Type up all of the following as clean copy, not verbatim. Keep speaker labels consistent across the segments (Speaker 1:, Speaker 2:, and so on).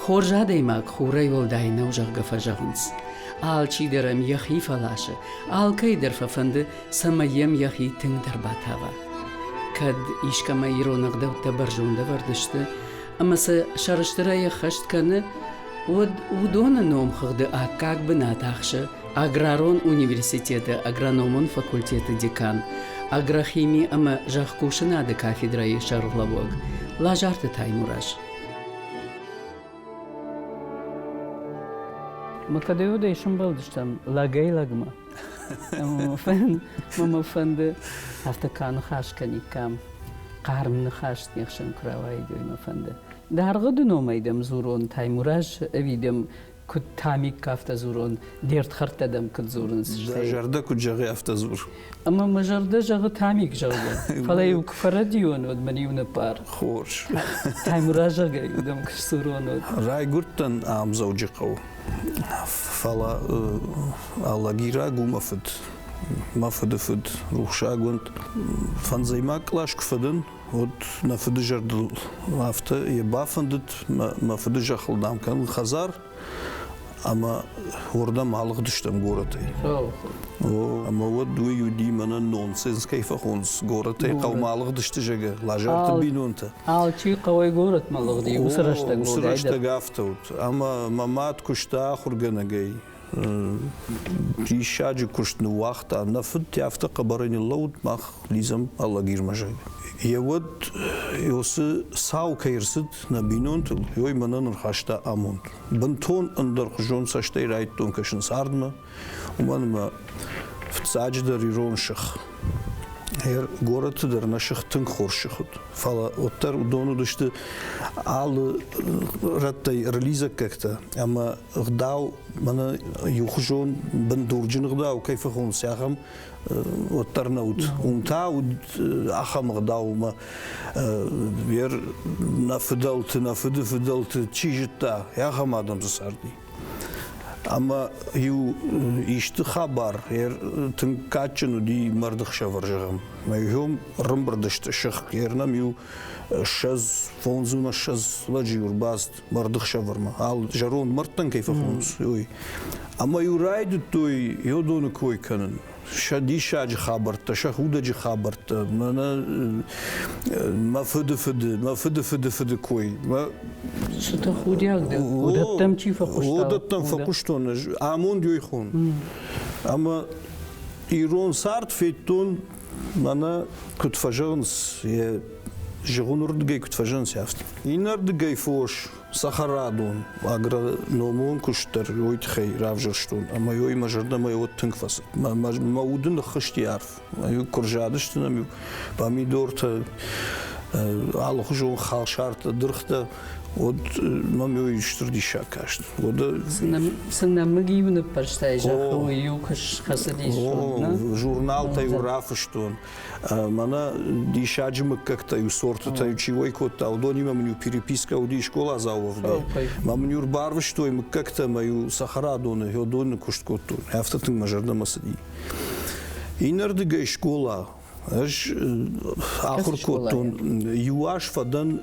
Speaker 1: خورجا دیماک خوره یول داینا و جغ فجهونس آل چی درم یخی فلاشه آل کی در ففند سمایم یخی تنگ در باتاوا کد ایشکما ایرو نقده و تبرجونده وردشته اما شرشتره خشت کنه ودون نوم خد آکاک بناتاخشه аграрон университеты агрономон факультеты декан агрохимии ама жахкушинады кафедрայի շարուլավոկ լաժարտը թայմուրաշ Макадеуда ишим балдыштам лагай лагма мама фанды автоканы хашкани кам қармны хашт нехшан кравайды ма фанды даргы дуномайдам зурон таймураш видим كنت تاميك كافتا زورون ديرت خرطة دم كنت زورون
Speaker 2: جرده كنت جغي أفتا زور
Speaker 1: أما ما جرده جغي تاميك جغي فلا يوك فرديون ود منيون بار
Speaker 2: خوش
Speaker 1: تايمورا جغي ودم كش زورون ود
Speaker 2: راي قرطن عام زوجي قو فلا الله جيرا قو مفد فد روحشا قنت فانزيماك لاش كفدن ود نفد جرد أفتا يبافندت مفد جخل دام كان خزار أما وردا معلق دشتم غورتي. أما ودو يودي من النونسنس كيف خونس غورتي قو معلق دشت جگه لاجرت بينونته.
Speaker 1: شيء قوي غورت معلق دي وسرشت غورت.
Speaker 2: وسرشت غافتوت. أما مامات كشتا خرجنا جاي. دي شاج كشت نوقت نفد يافت قبرين اللود مخ لازم الله غير مجاي. يود يوس ساو كيرسد نبينونتل يوي منن رخشتا أمون بنتون اندر خجون ساشتي رايتون كشن ساردما ومن ما فتساجدر يرون شخ هير غورت در نشخ تنك خورشخد فلا وتر دونو دشت آل رتي رليزة ككتا أما غداو من يخجون بندورجن غداو كيف خون سياخم وترنود ومتعود أخم غداو ما بير نفدلت تشيجتا يا خم آدم تساردي أما يو يشت خبر ير تنكاتشنو دي مردخ شفر جغم ما يوم رمبردشت شخ يرنم يو شز فونزونا شز لجيور باست مردخ شفر ما هال جرون مرتن كيف فونز يوي أما يو رايد توي يودون كوي كنن شدي شاج خبرت شهودة خبرت ما فد كوي ما
Speaker 1: ستخودياك ده ودتم شي فقشتون
Speaker 2: ودتم فقشتون آمون ديويخون أما إيرون صارت فيتون أنا كنت فجانس جغون ردقي كنت فجانس يافت ينردقي فوش سخرادون أجر نومون كشتر يويت خي رافجرشتون أما يوي مجرد ما يوت تنكفس ما ودن خشتي يعرف ما يو كرجادشتنا ما يو بامي دورت على خجون خال شارت درخته ود ما ميو يشتر دي شاكاشت ود
Speaker 1: سنة مجيبنا برشتاجة هو يوكش خسدي شون
Speaker 2: جورنال تايو رافشتون مانا دي شاجم ككتا يسورت تايو чивой кот аудони ما منيو переписка уди школа заовда ما منيو барвштой мкакта маю сахарадоны йодоны кушткоту афтатын мажарда масади инердига школа اش اخر كوتون يواش فدن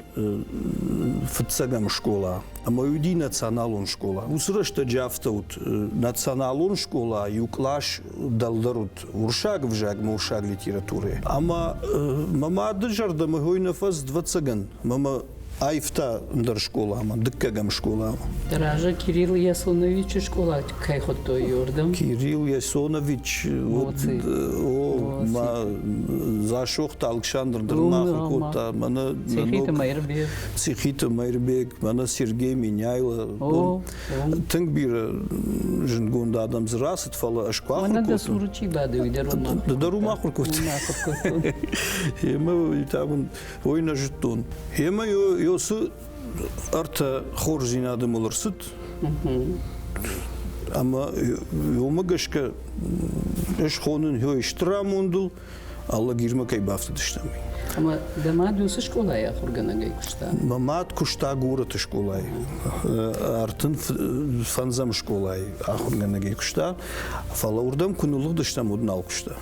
Speaker 2: فتسجم شكولا اما يدي ناتسيونالون شكولا وسرشت جافتوت ناتسيونالون شكولا يوكلاش دالدرут уршаг вжаг мушаг литературы اما мама дыжарда мы гой нафас 20 мама Айфта дар школа, ама дыккагам школа.
Speaker 1: Дража Кирилл Ясонович школа кайхотто юрдам.
Speaker 2: Кирилл Ясонович, ма зашохта Александр Дермах, кота, мана Цихита Майрбек, мана Сергей Миняйло. Тынк бир жингонда адам зрасыт фала ашква.
Speaker 1: Мана да суручи баду идарума.
Speaker 2: Дарума хуркот. Ема итабун ойна життон. Ема يوسف أرتا خورجينا دمولرسد أما يوم جشك إيش خونن هو يشترى موندل الله غير كي بافت دشتمي
Speaker 1: أما دماد يوسف شكولا يا خورجنا جاي كشتا
Speaker 2: مامات كشتا غورة شكولا أرتن فنزم شكولا خورجنا جاي كشتا فلا وردم كنولو دشتم ودنا كشتا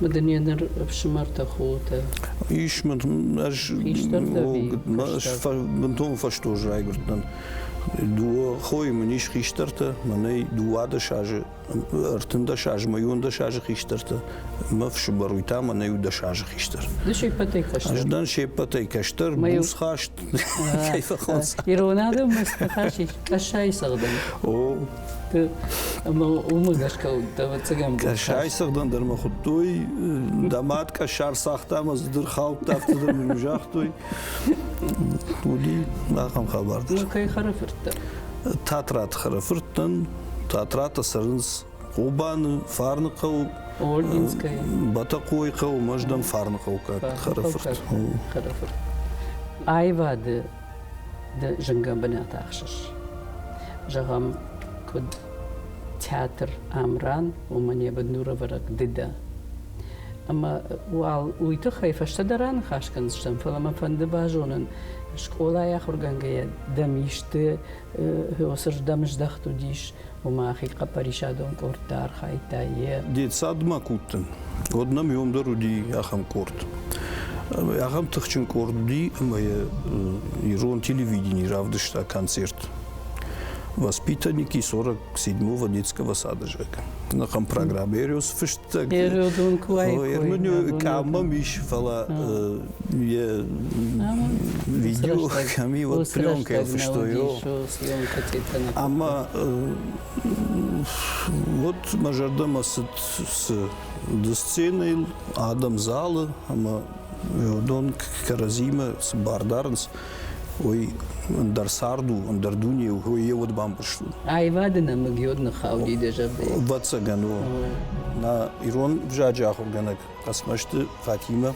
Speaker 1: مدنيانر بشمرت خوته
Speaker 2: إيش من توم فشتوج رايقرتن دو خوي منيش خيشترته مني دو هذا شاج ارتندا شاج مايوندا شاج خيشترته ما فيش برويتا مني ودا شاج خيشتر
Speaker 1: دشي بتي خشتر
Speaker 2: أجدان شيء بتي كشتر بوس خاشت كيف خلص
Speaker 1: يرونادو مستخاشي كشاي صغدن
Speaker 2: أو
Speaker 1: أما ومقاش كود تبتسجم
Speaker 2: كشاي صغدن در مخطوي دامات كشار ساخته مزدر خاوت تفتدر من جاختوي ودي ما خم خبر در
Speaker 1: كي خرفرت
Speaker 2: تاترات خرفرتن تاترات سرنس قوبان فارنقو
Speaker 1: أوردينسكي
Speaker 2: بتقوي قو مجدم فارنقو خرفرت
Speaker 1: خرفرت أيوة ده جنگم بنات أخشش جغم كد تياتر أمران ومن يبدنور ورق ددا أما ويتخي فاشتدران خاش كنزشتم فلما فند باجونن شكولا ياخر جنگيا دميشت هو سر دمش دختو ديش وما أخي قبريشادون كورتار خايتاية
Speaker 2: ديت صاد ما كوتن قدنام يوم درو دي أخم كورت أخم تخشن كورت دي أما يرون телевидение равдышта концерт воспитанники 47-го детского сада Жека. На хам программе Эриус фиштаг.
Speaker 1: Ерудун куай.
Speaker 2: Ернуню камам иш фала я видео ками вот пленка я что ее. Ама вот мажардама с сценой Адам зала, ама дон каразима с бардарнс. Ой, дарсарду, дардуни, ой, я вот бампуш.
Speaker 1: Айвадина магиодна хауди даже.
Speaker 2: Вацагану. На Ирон вжаджаху ганак. Касмашты Фатима.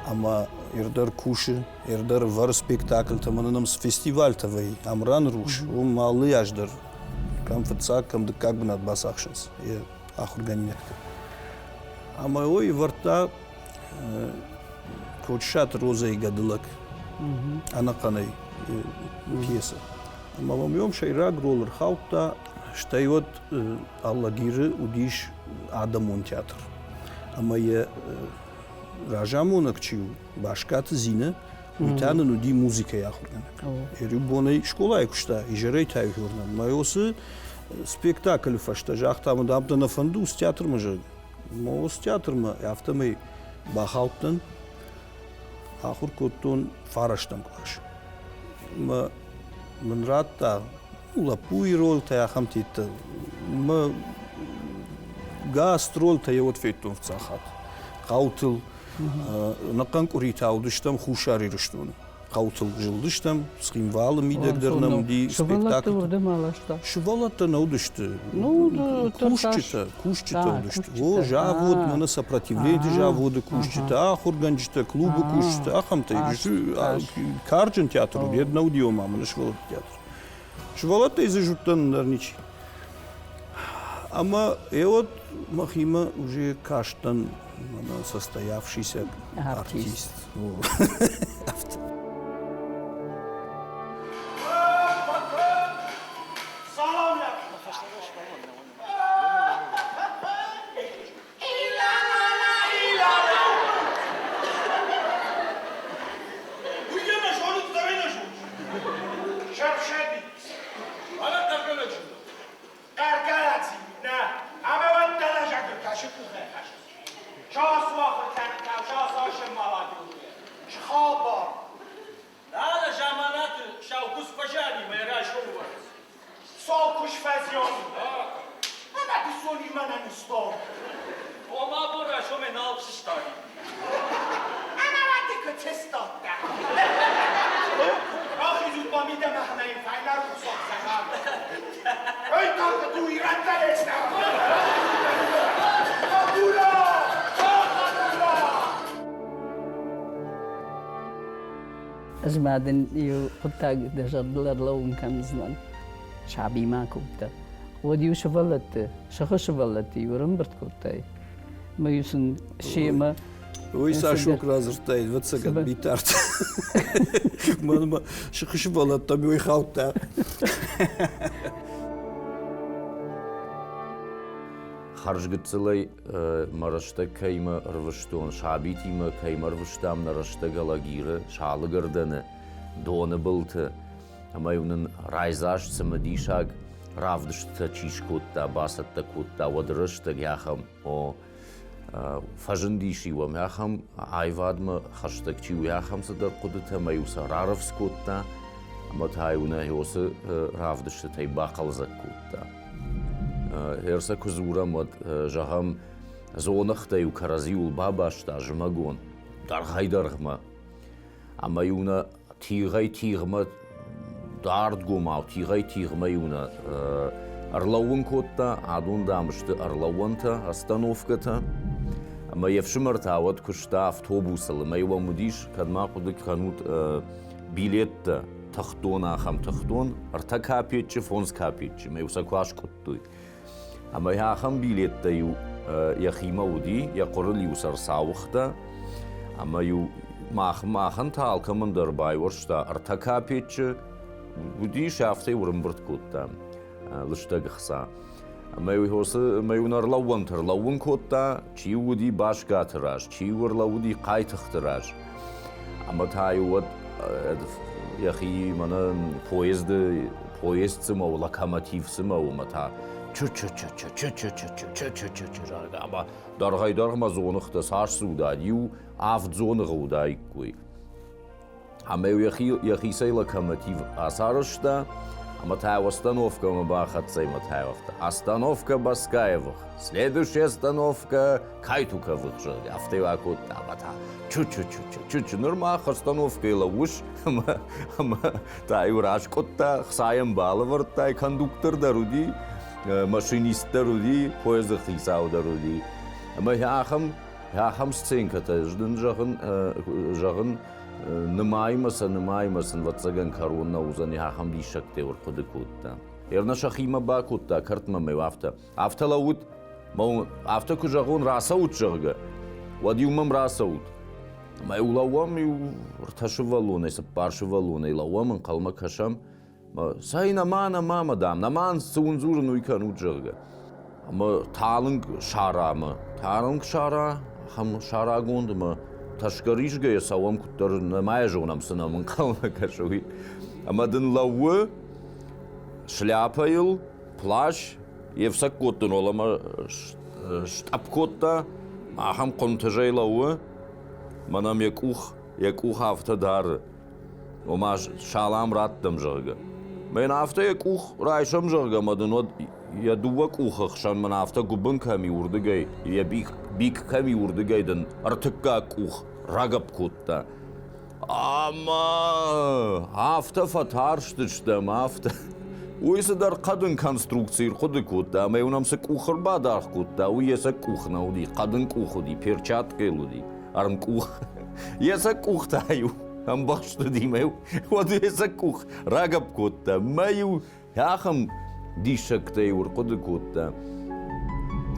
Speaker 2: Ама ирдар куши, ирдар вар спектакль, там нам с фестиваль тавай. Амран руш, малы аждар. Кам фацак, кам как бы над басахшинс. Я ахурганинек. Ама ой, варта кочшат роза и гадылак. أنا قناي بيسة. أما يوم شيء راجل الخوطة شتيوت الله جيره وديش عدمون تياتر. أما ي راجعمونك تشيو باشكات زينة وتانا ندي موسيقى ياخذنا. يريبوني شكولا يكشتا يجريتها يخورنا. ما يوصل سبيكتاكل فشتا جاختا مدامتنا نفندوس تياتر مجد. ما وس تياتر ما يفتمي بخوطن. آخر كنتون فارشتم كلاش. ما من راتا ولا بوي رول تاع خمتيت ما غاست رول تاع يود فيتون في صاحات. قاوتل نقن كوريتا ودشتم خوشاري رشتون. قاوتل جلدشتم سخيم والم ميدقدرنم دي سبيكتاكل. شوالتا نودشت. Кушчита удышты. О, жавод, мана сопротивление жавода кушчита, ахурганчита, клубы кушчита, ахамта, карджин театр, jedna удио мама, на швалат театр. Швалата из жуттан нарничи. Ама вот махима уже каштан, состоявшийся артист.
Speaker 1: أجمعدن يو قطاق دجرد لون كنزلن شعبي ما كوبتا وديو شفلت شفلت يورمبرت كوبتاي ما يوسن شيء ما
Speaker 2: ويسا شكرا زرتاي واتسقط بيتارت ما شفلت طبي ويخاوتا
Speaker 3: Харжгыцылай марашта кайма рвыштон, шабитима кайма рвыштам нарашта галагира, шалыгарданы, доны былты. Амаюнын райзаш самадишаг равдышта чишкутта, басатта кутта, вадрышта гяхам о фажындиши вам яхам айвадма хаштакчи яхам садар кудыта маюса раровскутта, аматаюна йосы равдышта тай бақалзакутта. Ерса кузура мод жагам зонахта ю каразиул бабашта жмагон даргайдаргма амаюна тигай-тигма дардгумау тигай-тигма юна арлауын котта адундамышты арлауынта остановката ама евшимартават кушта автобусалы майва мудиш кадма кудык ханут билетта тахтон ахам тахтон арта капетчи фонс капетчи майуса кваш коттуй ама яхам билетта ю яхима уди яқорыл юсар сауқта ама ю махан талкамын дырбай воршта арта капетчи уди шафте урымбырт котта лышта гхса ама ю хосы маюнар лауантар лауын котта чи уди башгатыраш чи урлауди қайтықтыраш ама таю вот яхи мана поезд сымау локомотив сымау мата ама даргайдаргма зонықта сарсуда ю авт зонығуда иккуй ама яхисай локомотив асарышта ама тая остановка ма бахатсай ма таявафта остановка Баскаевых следующая остановка Кайтуковых же автовакут абата чу нормах остановка ила уж ама тай урашкотта хсаям балавартай кондуктор даруди машинист даруди поезд хисау даруди ама яхам сценката ждын жағын нымаймасын ватсаган карунна узан яхам дишакте урқуды кутта ерна шахима ба кутта картма мев авта лаут мау авта кужагун расаут жага вадиумам расаут май улавам ю рташывалуна esa паршывалуна илавам қалма кашам сай намана мамадам наман сунзурну икану жага ама талынг шара хам шара гондма ташкаришга я савам куттар намая жонам сынамын қалма кашуи амадын лавы шляпайл плащ евсак коттын олама штаб котта ахам контажай лавы манам якух авта дары ома шалам раттым жырга мен авта якух райшам жырга мадын од я дувак ухахшан мен авта губын ками урдыгай я бик ками урдыгайдын артыкка кух рагап кутта ама авта фатарштыштам авта уйсадар қадын конструкцияр құды кутта ама унамсы кухыр бадар кутта уйеса кухна уди қадын кухуди перчатка илуди арм кух еса кухтаю ам башты димеу вот еса кух рагап кутта маю яхам дишактай урқуды кутта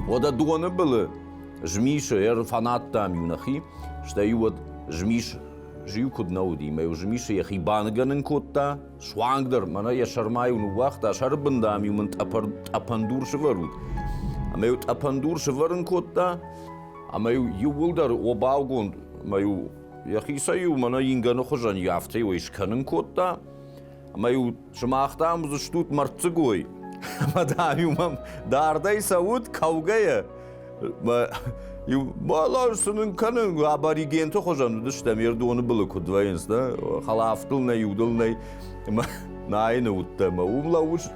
Speaker 3: ода дуаны было жмиша фанаттам юнахи что ю вот жмиш жию куднауди маю жмиша яхи банганын кутта швангдар мана я шармаю ну вахта шарбындам юмын тапандур шварут маю тапандур шварын кутта маю ювулдар обаугунд маю яхи саю мана инганы хожан яфте уишканын кутта маю шмахтам штут марцгой мадам юмам дардай саут каугая маларсының канын аборигенті қожануды штам ерді оны бұлы күдвайынс да халафтылнай юдылнай найны ұттама умла уш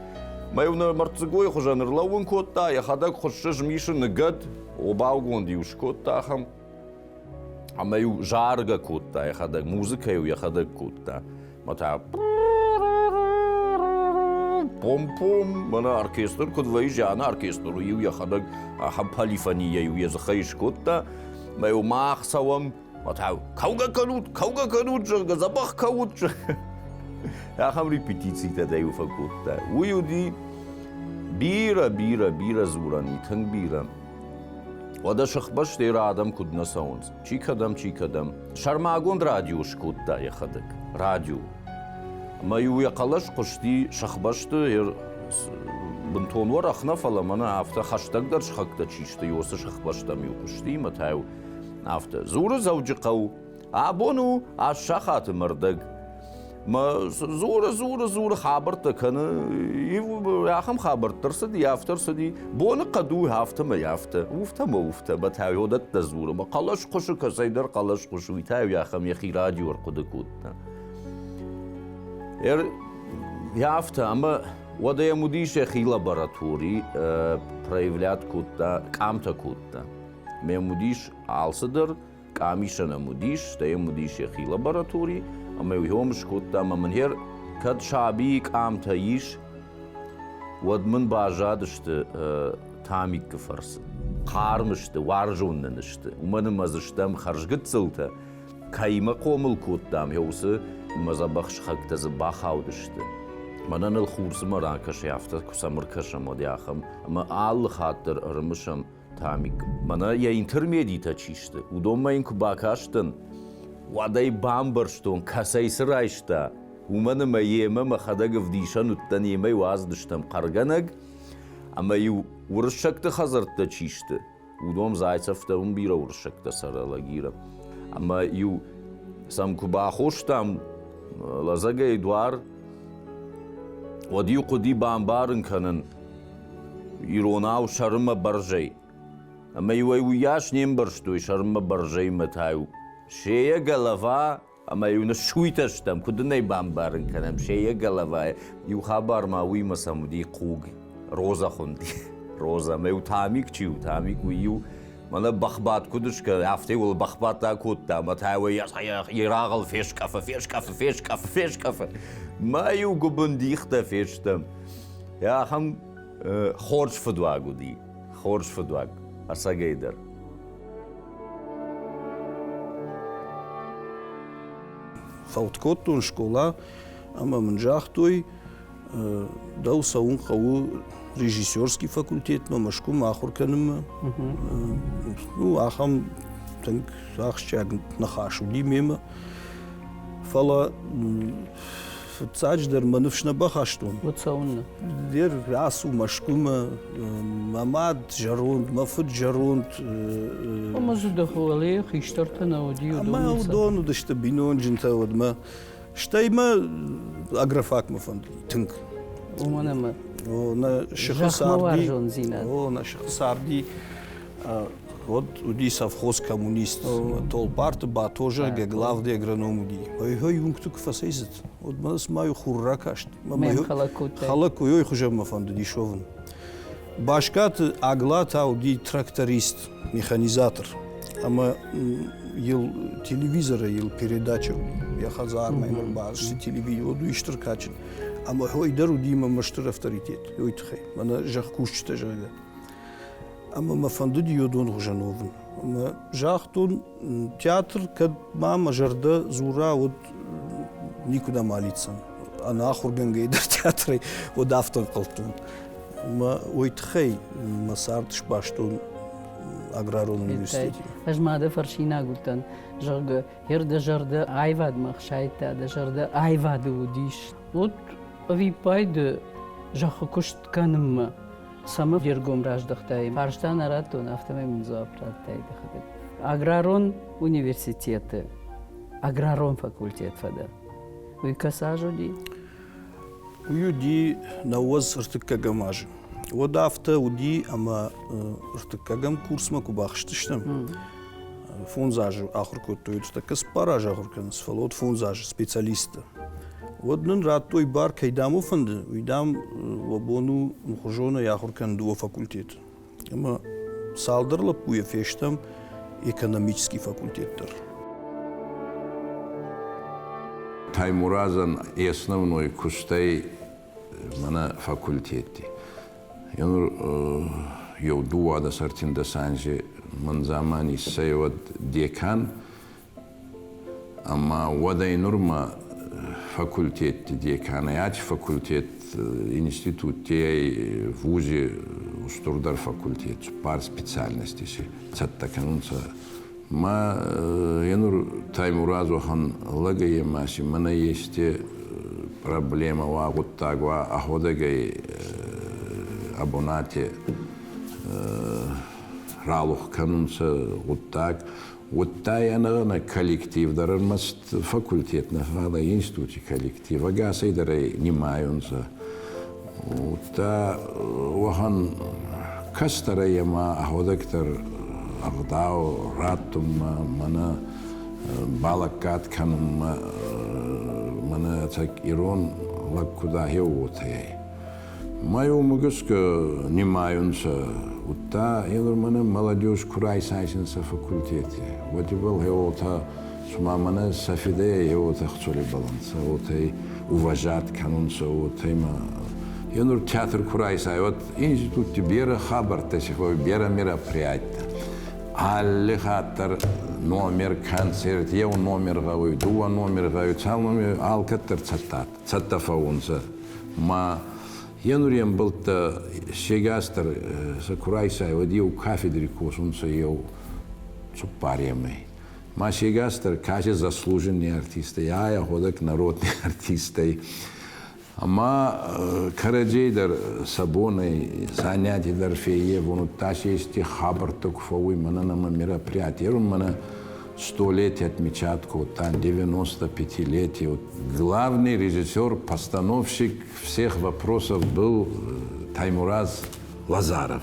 Speaker 3: майуна марцгой қожаныр лауын котта яхадак қошшы жмиші нігад обаугон диуш котта ахам амаю жарга котта яхадак музыкаю яхадак котта мата пом-пом, мана оркестр кудвай жана оркестру ю яхадак ахам полифония ю языхайш котта маю мах савам матау кауга канут жага забах каут яхам репетиция да ю факутта уюди бира зурани тан бира вада шахбаш тера адам кудна саунс чикадам шармагон радиош котта яхадак радио маю яқалаш қошти шахбашты بنتون ورا خنفلا منا عفته خشتك درش خكتا تشيشتا يوسش خبشتا ميوقشتي متاو عفته زور زوج قو عبونو عشاخات مردق ما زور خابرتا كان ياخم خابرت ترسدي يافتر سدي بون قدو هافته ما يافته وفته ما وفته بتاو يودت زور ما قلش قشو كسيدر قلش قشو يتاو ياخم يخي راديو ورقدكوت يافته اما ودا يموديش خي لابوراتوري проявлять куда камта куда me мудиш алсадер камишана мудиш да емудиш خي لابوراتوري اما يومش كوتا ما من هير كد شعبي قامتا يش ود من باجادشت تاميك كفرس قارمشت وارجون نشت ومن مزشتم خرجت زلتا كايما قومل كوتام يوس مزبخش خكت زباخاودشت منن الخورس مراكش يافتا كسمر كشم ودياخم اما آل خاطر ارمشم تاميك منا يا انترميديتا تشيشت ودوم ما ينكو باكاشتن واداي بامبرشتون كاساي سرايشتا ومن ما يما ما خدق فديشان التاني ما يوازدشتم قرغنق اما يو ورشكت خزرت تشيشت ودوم زايتسفتا بيرا ورشكت سرا لغيرا اما يو سامكو باخوشتام لزاقا ادوار وديو قدي بامبارن كانن يروناو شرم برجي اما يو ياش نيمبرشتو شرم برجي متايو شيء غلافا اما يونا شويتشتم كدني بامبارن كنم شيء غلافا يو خبر ما وي مسمدي قوق روزا خوندي روزا ما تاميك تشيو تاميك ويو مانا بخبات كدش كافتي ولا بخبات كوتا ما تاوي يراغل فيش كفه ما يو غبنديختا فيشتم يا هم خورج فدواغو دي خورج فدواغ اساغيدر
Speaker 2: فوتكوتون شكولا اما من جاختوي داو ساون خو ريجيسورسكي فاكولتيت ما مشكو ماخر كانم اخم تنك اخشاغ نخاشو دي ميما فلا فتساجدر منفشنا بخاشتون
Speaker 1: وتصاونا
Speaker 2: دير راسو مشكوما ماماد جاروند مفد جاروند
Speaker 1: وما زدخو عليه خيشترتنا وديو
Speaker 2: ما ودون دشت بينون جنتا ودما شتايما اغرافاك مفند تنك
Speaker 1: ومانا ما
Speaker 2: نا شخص عربي
Speaker 1: زينة
Speaker 2: نا شخص عربي вот уди совхоз коммунист тол парт ба тоже ге главде агроном уди ой юнгтук фасезет вот мас маю хурракашт май халаку ой хужам фанду дишовн башкат аглат ауди тракторист механизатор ама ил телевизора ил передача я хазар маймер баш телевизор уду иштиркачин ама ой дару дима маштыр авторитет ой тхай мана жахкушчта жага اما ما فندي يودون غجنوفن اما جاختون تياتر كد ما مجرده زورا ود نيكودا ماليتسن انا اخر جنجيدر تياتري ودافتن قلتون ما ويتخي ما صارتش باشتون اغرارون университет
Speaker 1: اجماده فرشينا قلتن جرد هرد جرد ايواد مخشايتا ده جرد ايواد وديش вот ви пайд жахкушт каным Сама вергом рождахтай. Парштан аратон автомобиль зоопраттай дахад. Аграрон университеты, аграрон факультет фада. Уй касажуди.
Speaker 2: Уюди на уаз ртыккагамажи. Вот авто уди ама ртыккагам курс маку бахштыштам. Фонзажи ахуркот тоют такас параж ахурканс фалот фонзажи специалиста. Вот нын раттой бар кайдаму фанды, уйдам вабону мухожона яхуркан дуо факультет. Ама салдырлап буя фештам экономический факультеттер.
Speaker 4: Таймуразан основной кустай мана факультетти. Янур йо дуа да сартин да санжи ман замани сайвад декан, ама вадай нурма факультет деканаяч факультет институт тей вузе устурдар факультет пар специальности си цаттаканунца ма янур Таймуразу хан лагае маси мана есть проблема вагуттагва аходагай абонате ралух канунца вот так. Вот та я на коллектив, дарар маст факультет на фала институте коллектив, ага сейдары немаюнца. Вот та вахан кастара яма аходактар агдау ратум мана балакат канум мана так ирон лаккуда хеуотай. Маю мугуска немаюнца. Вот та, я думаю, молодежь курайсайсенса факультете. Вот и был его-то, сумамана сафиде его-то хотели баланса, вот и уважать канунца, вот и ма. Я думаю, театр курайсай, вот институт бера хабар, тесихой бера мероприятия. Алле хаттар номер концерт, я номер гавой, дуа номер гавой, цал номер алкаттар цаттафаунца. Ма я нурем был-то сегастер закурайсай, вот я у кафедры косунца, я у цупариемой. Ма сегастер каже заслуженный артист, я ходок народный артист. Ама караджейдар сабоной занятий дарфее, вон таш есть хабар токфовый, мана на мероприятие, мана 100-летие отмечатку, там 95-летие. Вот главный режиссер, постановщик всех вопросов был Таймураз Лазаров.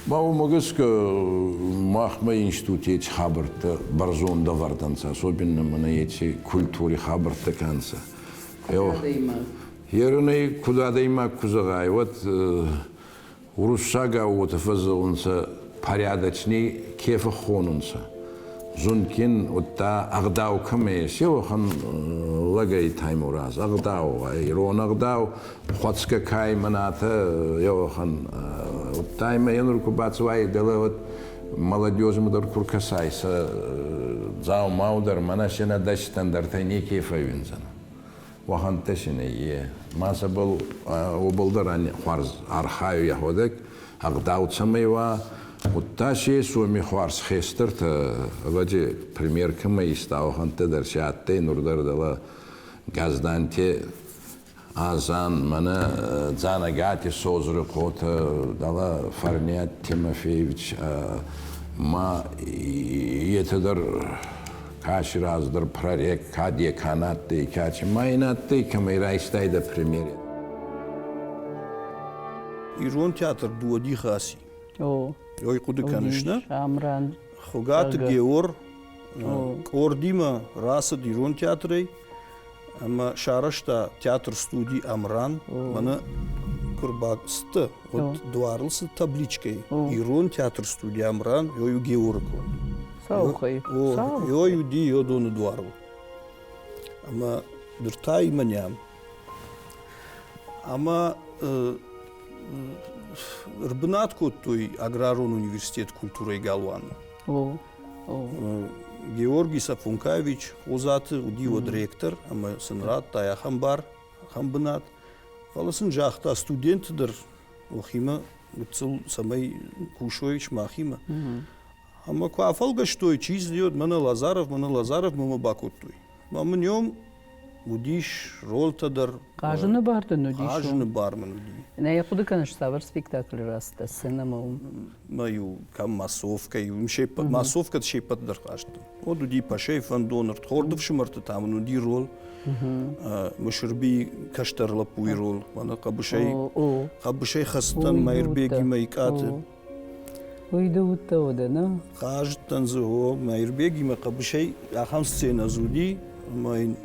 Speaker 4: Мау могуска махма институте хабарта барзон да варданца, особенно на эти культуре хабарта канца. Ерный куда дайма кузагай. Вот урушага вот фазонца порядочный кефахонунца. Зункин вот та агдау каме сеохан лагай Таймураз агдау ирон агдау хотска кай маната еохан вот тайма янур кубацвай дела вот молодежь мудар куркасайса зау маудер манашена даш стандартайни кефавинзан вахан тешине е маса был оболдаран харз архаю яходек агдау цамева вот та шесть суми хварс хестер, вроде пример кому стал ханте даршатте нурдар дала газданте азан мана занагати созры кота дала Фарният Тимофеевич ма етедар каши раздар прорек кадье канатте качи майнатте камера истайда пример.
Speaker 2: Ирон театр дуоди хаси. Ой, куда, конечно.
Speaker 1: Амран.
Speaker 2: Хогат Геор, Кордима, Раса Дирон театрей, ама Шарашта театр студии Амран, мана Курбакста, вот дварлся табличкой. Ирон театр студии Амран, йою Георку.
Speaker 1: Саухай.
Speaker 2: Йою ди йодону двару. Ама дыртай маням. Ама Рбнатко той аграрон университет культуры и галван. Георгий Сафункаевич, озаты удио директор, ама сынрат тая хамбар, хамбнат. Фаласын жахта студентдер охима, уцел самай Кушович махима. Ама кафалга что чиз льет, мана Лазаров, мама бакутой. Мама нем удиш ролтадар.
Speaker 1: Каждый бартен удиш.
Speaker 2: Каждый бармен удиш.
Speaker 1: Не я буду, конечно, ставар спектакль раста сцена мау.
Speaker 2: Маю кам массовка, и шейп массовка шейп поддержашта. Вот уди пашей фандонер, хордов шмарта там уди рол. Мушерби каштарла пуй рол. Мана кабушей хастан майрбеги майкаты.
Speaker 1: Уйду утода, на?
Speaker 2: Каждый зо майрбеги макабушей ахам сцена зуди. Мой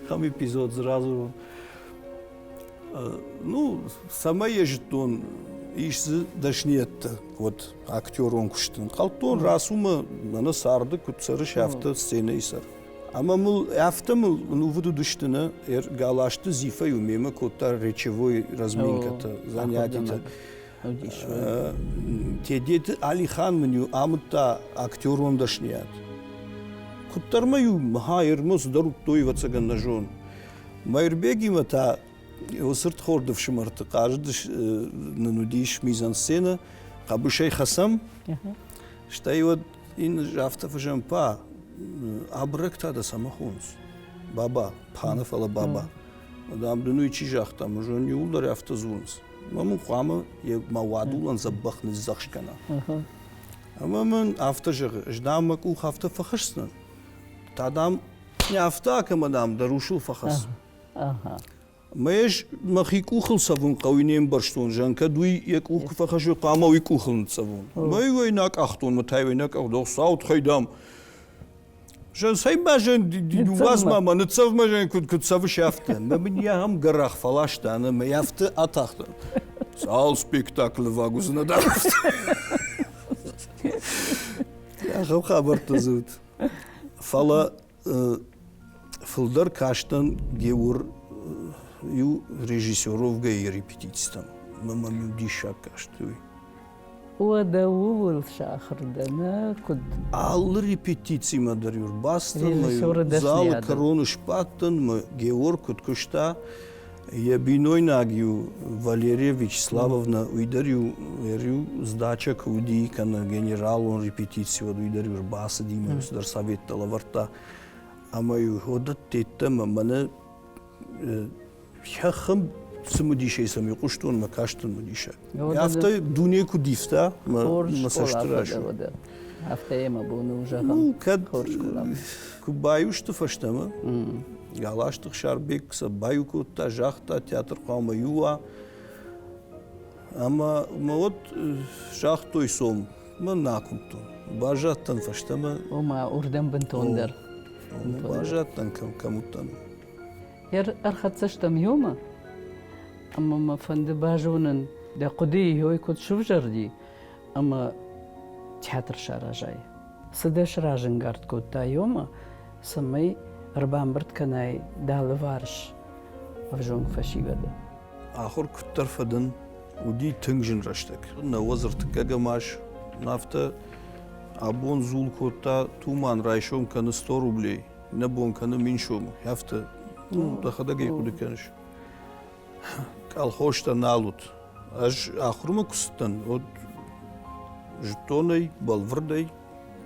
Speaker 2: хам эпизод сразу. Ну, сама ежетон иш дашниетта вот актер он куштын. Калтон расума мана сарды кутсары шафта сцена исар. Ама мул афта мул ну выду душтына галашты зифа умема кота речевой разминката занятия. Те дети Алихан меню амта актер он дашният. Куттармаю хайр мус дарук тоиваться ганнажон. Майрбеги мата осырт хордов шмарты каждый нанудиш мизансцена кабушей хасам. Что и вот ин жафтов жампа абректа да самохунс. Баба, панов ала баба. Адам дуну ичи жахта, мужон юлдар автозунс. من قامه موادولن زبخن زخشكنا أما من أفتجر إجدام مكو خافته فخشنا تعدام يافتا كما دام دروشو فخص مايش مخيكو خل صابون قوينين برشتون جان كدوي يكو فخشو قامه ويكو خل صابون ما يويناك أختون متى يويناك أخدو صوت خيدام جان سايبا جان دي واز ما نتصف ما جان كنت صف شافته ما من يهم قرخ فلاشت أنا ما يافته أتاخته سال سبيكتاكل واغوز ندافت يا خو خبرت زود فلا فلدر كاشتن جور يو ريجيسورов гей репетициям мама мюдиша каштуй
Speaker 1: وداول شاخردنا كد
Speaker 2: ал репетиции мадар юрбастан зал корону шпаттан ма геор куткушта я биной нагю Валерия Вячеславовна уйдарю верю сдача куди кана генерал он репетицию уйдарю юрбаса дима судар совет талаварта ама ю ходат тетта мамана яхам смудише сами куштун макаштун мудиша яфта дуне кудифта масаштрашу
Speaker 1: هفته ما بونو جاهم
Speaker 2: ну кад кубаюшты фаштама галаштык шарбек сабаюку та жахта театр кама юа ама вот жахтой сом манакумтун бажаттан фаштама
Speaker 1: وما أردن بنتوندر
Speaker 2: бажаттан камутан
Speaker 1: ير أرخصشتم يوما أما ما فند باجونن ده قدي هو يكون شوف جردي أما تياتر شارع جاي سدش راجن قرد كوتا يوما سمي ربان برد كناي دال وارش وجون فشي بده
Speaker 2: آخر كتر فدن ودي تنجن رشتك نوزرت كجماش نافتا أبون زول كوتا تومان رايشوم كان 100 рублей نبون كان منشوم هفته دخدا جيكودي كانش كالخوشتا نالوت أج آخرما كستن ود جتوني بالوردي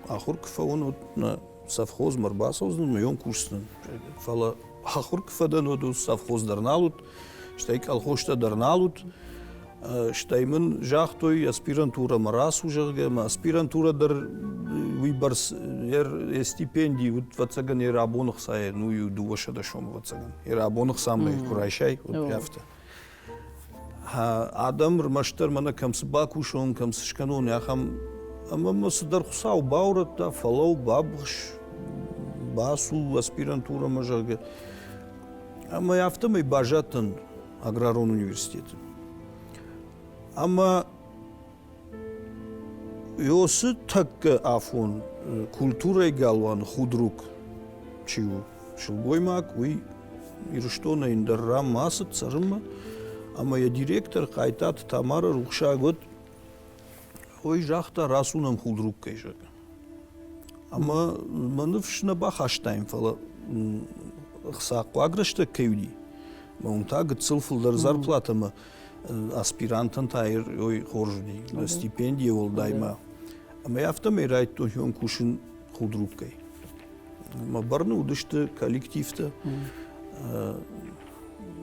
Speaker 2: آخر كفاون ود نا سافخوز مرباسوز نميون كوستن فلا آخر كفادن ود سافخوز درنالوت شتاي كالخوشتا درنالوت شتاي من جاختوي аспирантура марасу жага ма аспирантура дар вибарс ер стипендии вот вацаган ер абонх сай ну ю дуваша да шом вацаган ер абонх сам курайшай вот яфта адам рмаштар мана камсба кушон камсшканон яхам ама масдар хусау баурата фалау бабш басу аспирантура мажага ама яфта май бажатан аграрон университет ама ёсы так афон культурой галван худрук чиу шилгоймак уй ирштона индерра масат царма ама я директор кайтат Тамара рухшагот ой жахта расунам худрук кайжак ама манывшна бахаштайм фала хсақваграшта кайуди маунтаг цылфылдар зарплатама аспирантан тайр ой хоржди стипендия ол дайма ама яфта ме райтон хён кушин худруккай ама барны удышты коллективта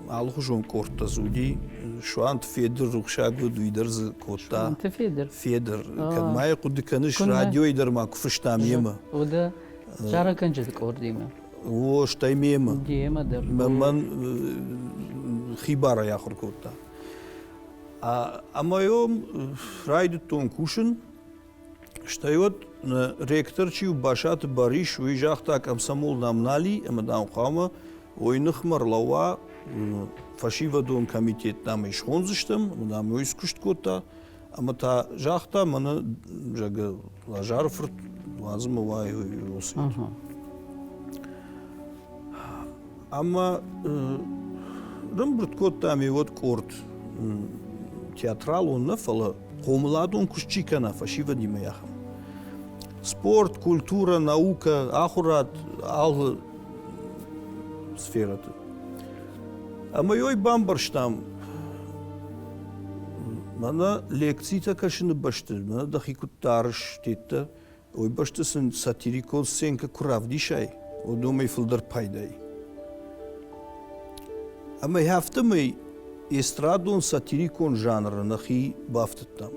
Speaker 2: алхужон корта зуди шуант федер рухшагу дуйдер з кота федер кад май кудыканыш радио идер ма куфштам ема
Speaker 1: ода жара канжет кордима
Speaker 2: о штаймема
Speaker 1: диема дер
Speaker 2: ман хибара яхур кота ама ём райдтон кушин штайот ректор чиу башат бариш уйжахта комсомол намнали ама дан қама ойнықмар лава фашивадон комитет нам ишхонзыштым нам ойскушт кота ама та жахта мана жага лажарфрт лазыма вай оси ама рымбрт кота ами вот корт театрал он нафала қомладон кушчикана фашива димаяхам спорт культура наука ахурат ал сферата ама ёй бамбарштам мана лекцита кашыны башты мана дахикуттарыш тетта ой баштысын сатирикоз сенка куравдишай одомай фылдар пайдай ама яфтымай эстрадон сатирикон жанры нахи бафтыттам.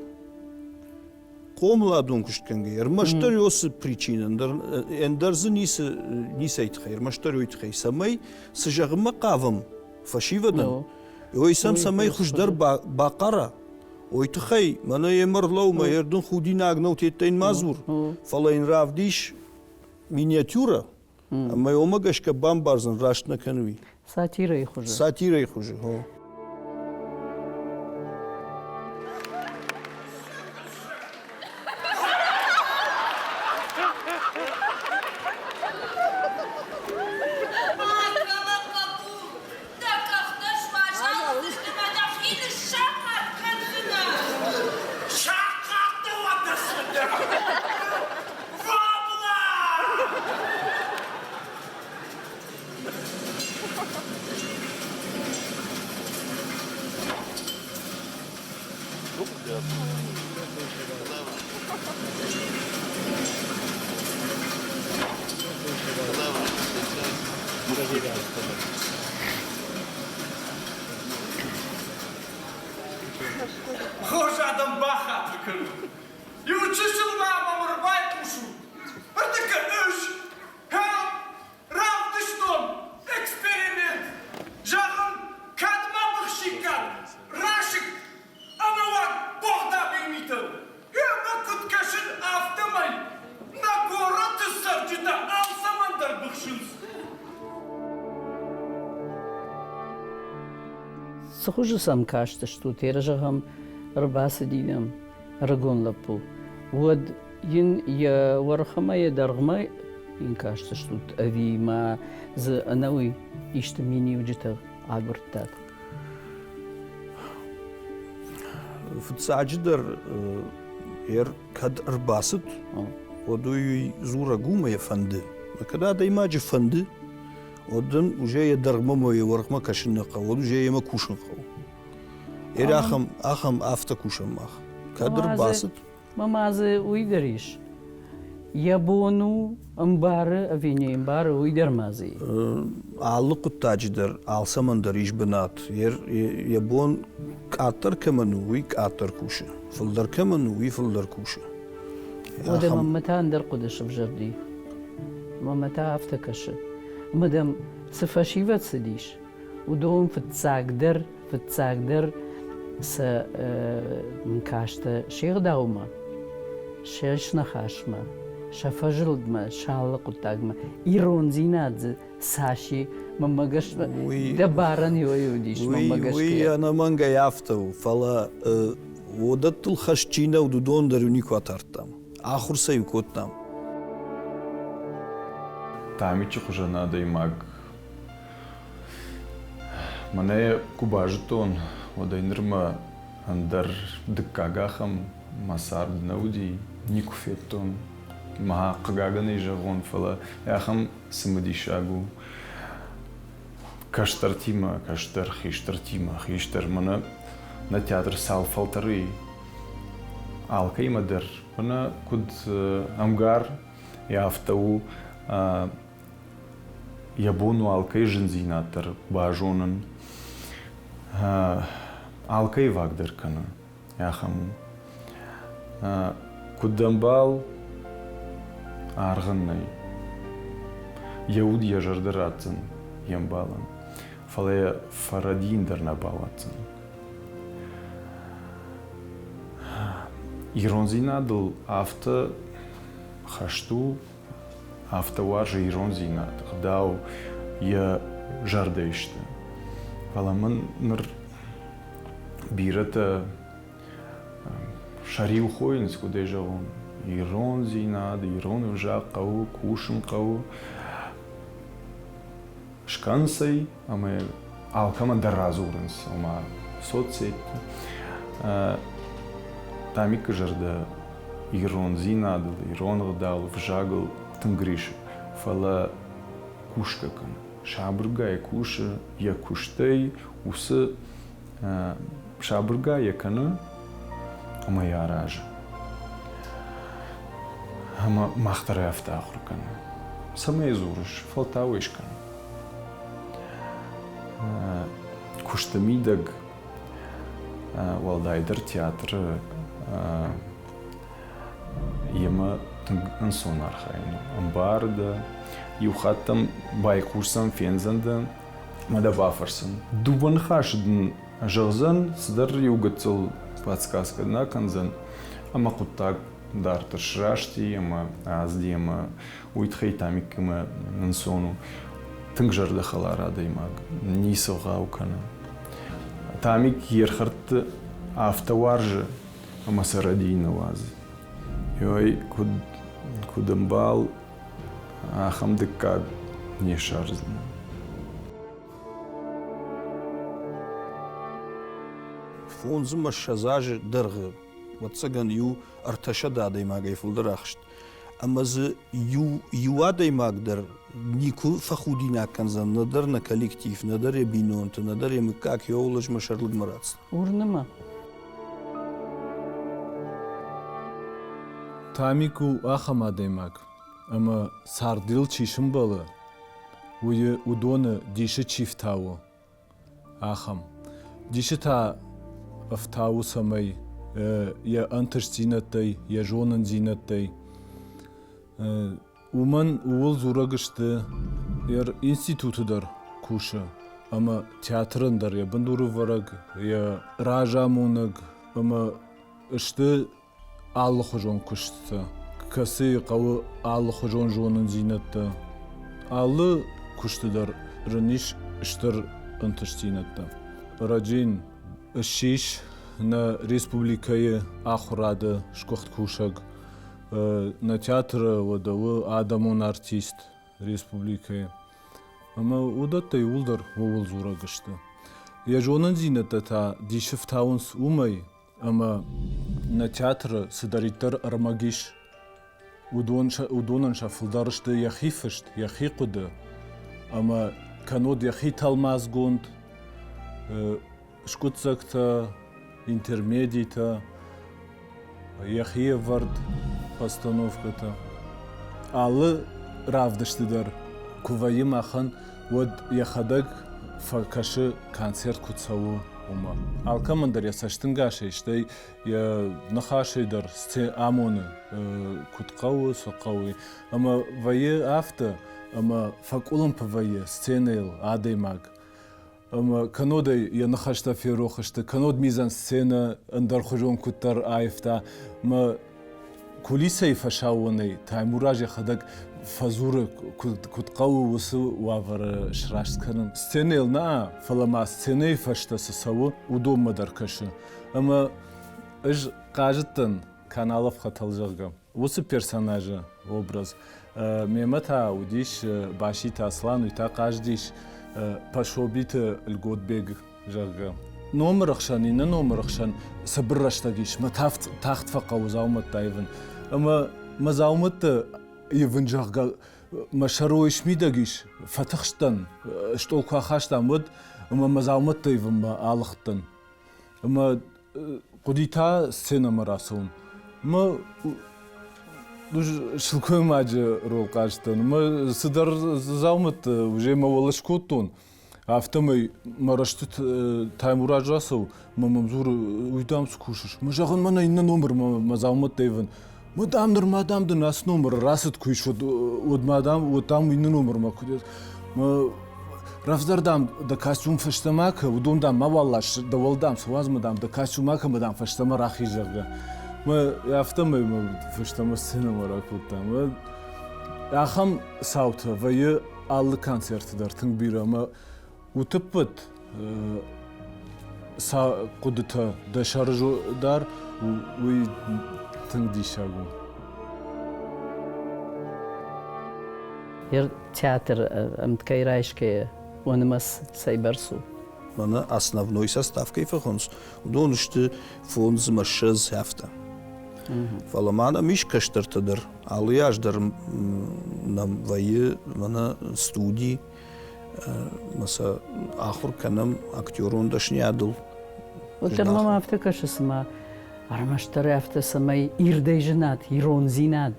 Speaker 2: Комладон куштканге, ермаштар осы причинен, эндерзы нисе айтха, ермаштар айтха, самай сажагыма қавым, фашивадан. Ойсам самай хуждар бақара. Ойтхай, мана емарлау, ма ерден худин агнау теттайн мазур. Фалайн равдиш миниатюра. Ама омагашка бамбарзан рашна канви.
Speaker 1: Сатира их уже.
Speaker 2: Сатира их уже, о.
Speaker 5: Хош адам баха тыкыр. Ючышыл мама мырбай кушу. Артыка үш. Хел. Равдыштон. Эксперимент. Жағын кадма бұқшикан. Рашик. Анауак боғда беймейті. Ема күткашын автомай. На город сарджита алсамандар бұқшыныз.
Speaker 1: Схоже сам кажется, что тержагам рбасы динам рагон лапу. Вот я вархама я даргма ин кажется, что ави ма за анауи ишта мини уджита агуртат.
Speaker 2: В цадждар кад рбасыт, одуй зура гума я фанды. А когда даймаджи фанды, оден уже я даргма моя вархма кашиннака, од уже я ма кушанха. Ахам афта кушамах. Кадр басыт.
Speaker 1: Мамазы уйдериш. Ябону амбары авине амбары уйдермази.
Speaker 2: Аллы куттадждар, алсамандар ишбанат. Ябон катар камануи катар куша. Фылдар камануи фылдар куша.
Speaker 1: Ода мамата андер кудыш в жарди. Мамата афта каша. Мадам цифашиват сидиш. Удом فتساقدر مكاشتا شيغ داوما شيش نخاشما شفجلدما شالق وتاقما إيرون زيناد ساشي مماقش دبارن يوديش مماقش
Speaker 2: وي أنا مانجا يافتو فلا ودت الخشتينا ودون دروني كواتارتام آخر سيكوتام
Speaker 6: Тамичи хожана да имаг. Мане кубажтон, ода инрма андар дыккагахам масар днауди никуфеттон. Маха кагаганы жагон фала. Яхам сымадишагу. Каштартима, каштар хиштартима, хиштар мана на театр сал фалтары. Алка имадер. Мана куд амгар яфтау Ябону алкай жензинатор бажонын алкай вагдырканы яхам кудамбал арғыннай яуд яжардыратсын ямбалын фалая фарадиндер набалатсын иронзинадыл авто хашту автовар ирон зинат, дау я жардеште. Валаман нар бирата шарил хоинс куде жавон. Ирон зинат, ирон ужа кау, кушен кау. Шкансай, аме алкама даразуренс, ама соцсет. Тамика жарда ирон зинат, ирон дал вжагл Тангриш, фала кушкакан. Шабрга я куша, я куштей, усы шабрга я кана, а моя ража. Ама махтара автахрукан. Саме изуриш, фалтауишкан. Куштамидаг Валдайдер театры ема инсон архайну. Амбарда, юхаттам байкурсам фензанда мадабафарсан. Дубан хашдн жагзан сдар югатцел подсказка на канзан. Ама куттак дартер шрашти, ама азди, ама уитхейтамик, ама инсону. Тынгжарда халара даймаг, нисовга укана. Тамик ерхарт автоваржы, ама сарадийна вазы. Йой кудамбал ахамдыкка не шарзна.
Speaker 2: Фонзым шазажы дыргы. Ватсаган ю арташада даймагай фулдырахшт. Амазы юа даймагдыр нику фахудина канзан надар на коллектив, надар я бинонты, надар я как я улаж машарлык маратс.
Speaker 1: Урныма.
Speaker 7: Тамику ахама даймаг. Ама сардил чишимбалы. Уе удона диши чифтау. Ахам. Диши та афтау самай. Я антыш зинаттай, я жонын зинаттай. Уман уыл зурагышты институтыдар кушы. Ама театрындар я бандуру вараг, я ража мунаг. Ама ышты аллы хожон кушты. Касы қауы аллы хожон жонын зинатты. Аллы куштыдар рыниш ыштыр антыш зинатты. Раджин ышиш на республикае ахурады шкохт кушаг. На театр водовы адамон артист республикае. Ама удаттай улдар вовыл зурагышты. Я жонын зинатты та дишев таунс умай. Ама на театр сыдариттар армагиш. Удонын шафылдарышты яхифышт, яхиқуды. Ама канод яхиталмаз гонд. Шкутсакта, интермедита, яхиевард постановката. Алы равдыштыдар. Куваим ахан вот яхадаг факаши концерт куцаву ума. Алкамандар ясаштынгаши ishte я нахашидар сце амоны куткаву соқаву. Ама вае афта, ама факулам павае сценейл адаймаг. Ама канодай я нахашта ферохашта, канод мизан сцена андар хожон куттар айфта, ма кулисай фашауанай таймураж яхадаг фазуры куткаву усы вавара шраштканам. Сценейл на фалама сценей фашта сасаву удомадар каши. Ама ыж кажыттан каналов хаталжырга. Усы персонажа образ. Мемата удиш башита аслан уйта каждиш пашобита льготбег жарга. Номерахшан ина номерахшан сабырраштагиш ма тахт фақау заумат тайван. Ама мазаумат иван жарга машароиш мидагиш фатахштан штолка хаштан мод ама мазаумат тайван алахтан. Ама кудита сцена марасун. Ма шилкой маджи рол кажтан. Ма сыдар заумат уже мавалашкотун. Автомой мараштыт таймураж расау, мамамзур уйдам скушаш. Ма жағын мана инна номер мазаумат тайван. Мадамдыр нас номер расыт куйш от мадам, от там инна номер ма кудет. Ма рафздардам да костюм фаштамака, удондам мавалаш да валдам свазмадам да костюмака мадам фаштама рахи жарга. Ма автомой фаштама сцена маракутам. Ма ахам саута вае аллы концертыдар тыңбира. Ма утыппыт кудыта да шаржодар уй тыңдишагу.
Speaker 1: Театр Амткайрайшке онымас сайбарсу.
Speaker 2: Мана основной состав кайфахонс. Удонышты фонз машаз хафта. Фаламана мишкаштартыдыр. Алыяждар нам вайы мана студии. Маса ахур канам актерон дашнядыл.
Speaker 1: Отыр мама афта кашысыма. Армаштары афта самай ирдай жинат, ирон зинат.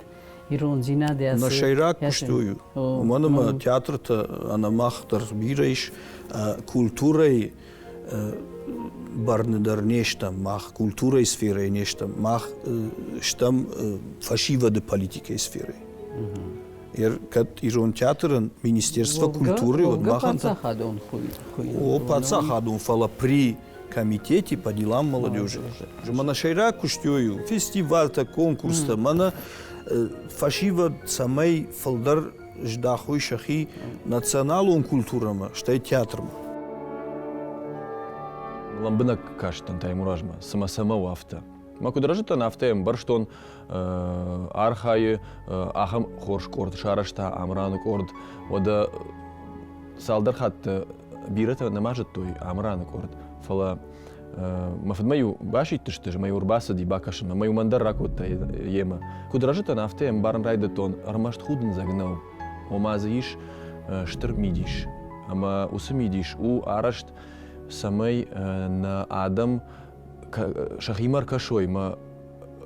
Speaker 1: Ирон зинат ясы.
Speaker 2: На шайрак куштую. Манама театрта анамахтар бирайш культурой барныдар нечто, мах культурой сферой нечто, мах штам фашивады политикой сферой. Kad Iron teatrın Ministerstva культуры вот махан о пацахадун фала при комитете по делам молодежи. Мана шайра куштёю фестивальта конкурста мана фашива самай фалдар ждахуй шахи националун культурама штай театрма.
Speaker 6: Ламбына каштан таймуражма сама вафта. Макудражыта нафтаем барштон архайы ахам хорш корд шарашта амраны корд ода салдар хатты бирата намажет той амраны корд фала мафад маю башит тышты маю урбаса ди бакашма маю мандар ракота ема кудражыта нафтаем барн райдатон армашт худын загнау омазиш штырмидиш ама усмидиш у арашт самай на адам шахимар кашой ма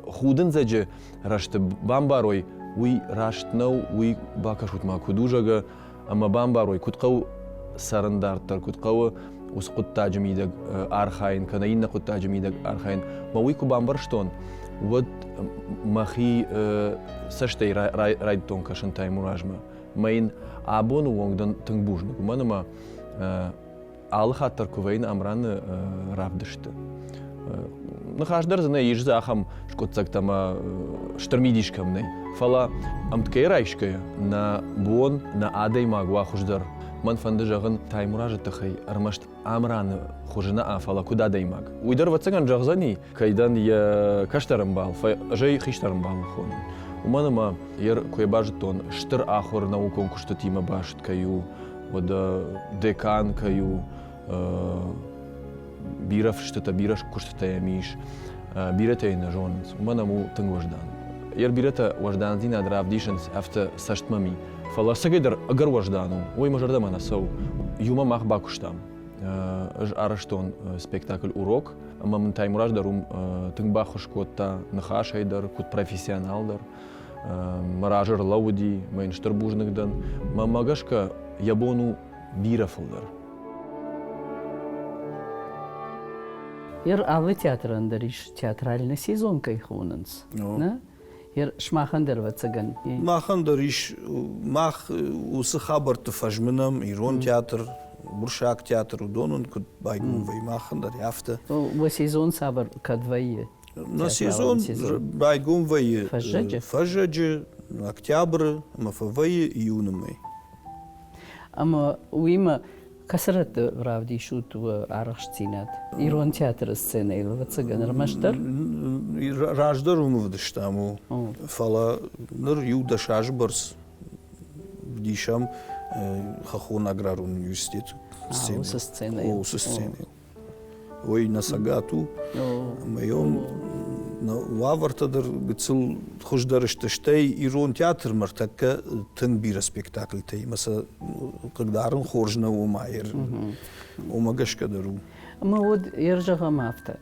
Speaker 6: худен заджи рашты бамбарой уй раштнау уй бакашут ма кудужага ама бамбарой куткау сарандартар куткау ус куттажмидаг архайн канаинна куттажмидаг архайн ма уй ку бамбарштон вот махи саштай райдтон кашын таймуражма майн абону вонгдан тыңбужник манама алхаттар кувейн амраны равдышты нахаждар зане ижза ахам шкотцак тама штырмидишкамны фала амткей райшкая на бон на адай магва хуждар ман фанды жагын таймуражы тахай армашт амраны хужина афала куда даймаг уйдар вацаган жагзани кайдан я каштарым бал жай хиштарым бал хон уманама ер койбажтон штыр ахор наукон кушты тима башт каю вода декан каю бирав что-то бираш кушта ямиш бирата и на жонс уманаму тынгваждан ер бирата важдан дина дравдишенс афта саштмами фала сагайдар агар важдану ой мажарда манасау юма мах бакуштам араштон спектакль урок мамын таймураждарум тынгбахуш котта нахашайдар кут профессионалдар маражыр лауди майн штырбужныкдан мамагашка ябону бирафылдар.
Speaker 1: Ер алы театрында риш театральный сезон кайхунанс. Ер шмахандер вацаган.
Speaker 2: Махандер риш мах усы хабарты фажминам Ирон театр, Буршак театр удонун куд байгун вай махандер яфта.
Speaker 1: Во сезон сабар кадвайе.
Speaker 2: На сезон байгун вай фажаджи октябрь, мафавай июнмай.
Speaker 1: Ама уима касрат равдишут в арахштинат. Ирон театр сцена или вацаган рамаштар?
Speaker 2: Раждар умывдыштаму. Фала ныр юда шажбарс дишам хахун аграр университет сцена.
Speaker 1: Со сценой.
Speaker 2: О, со сценой. Ой, на сагату. Моем вавартадыр гыцыл хуждарыштыштай Ирон театр мартакка тынбира спектакль тай. Маса кагдарын хоржна умайыр. Умагашкадару.
Speaker 1: Мы вот ержагам авто.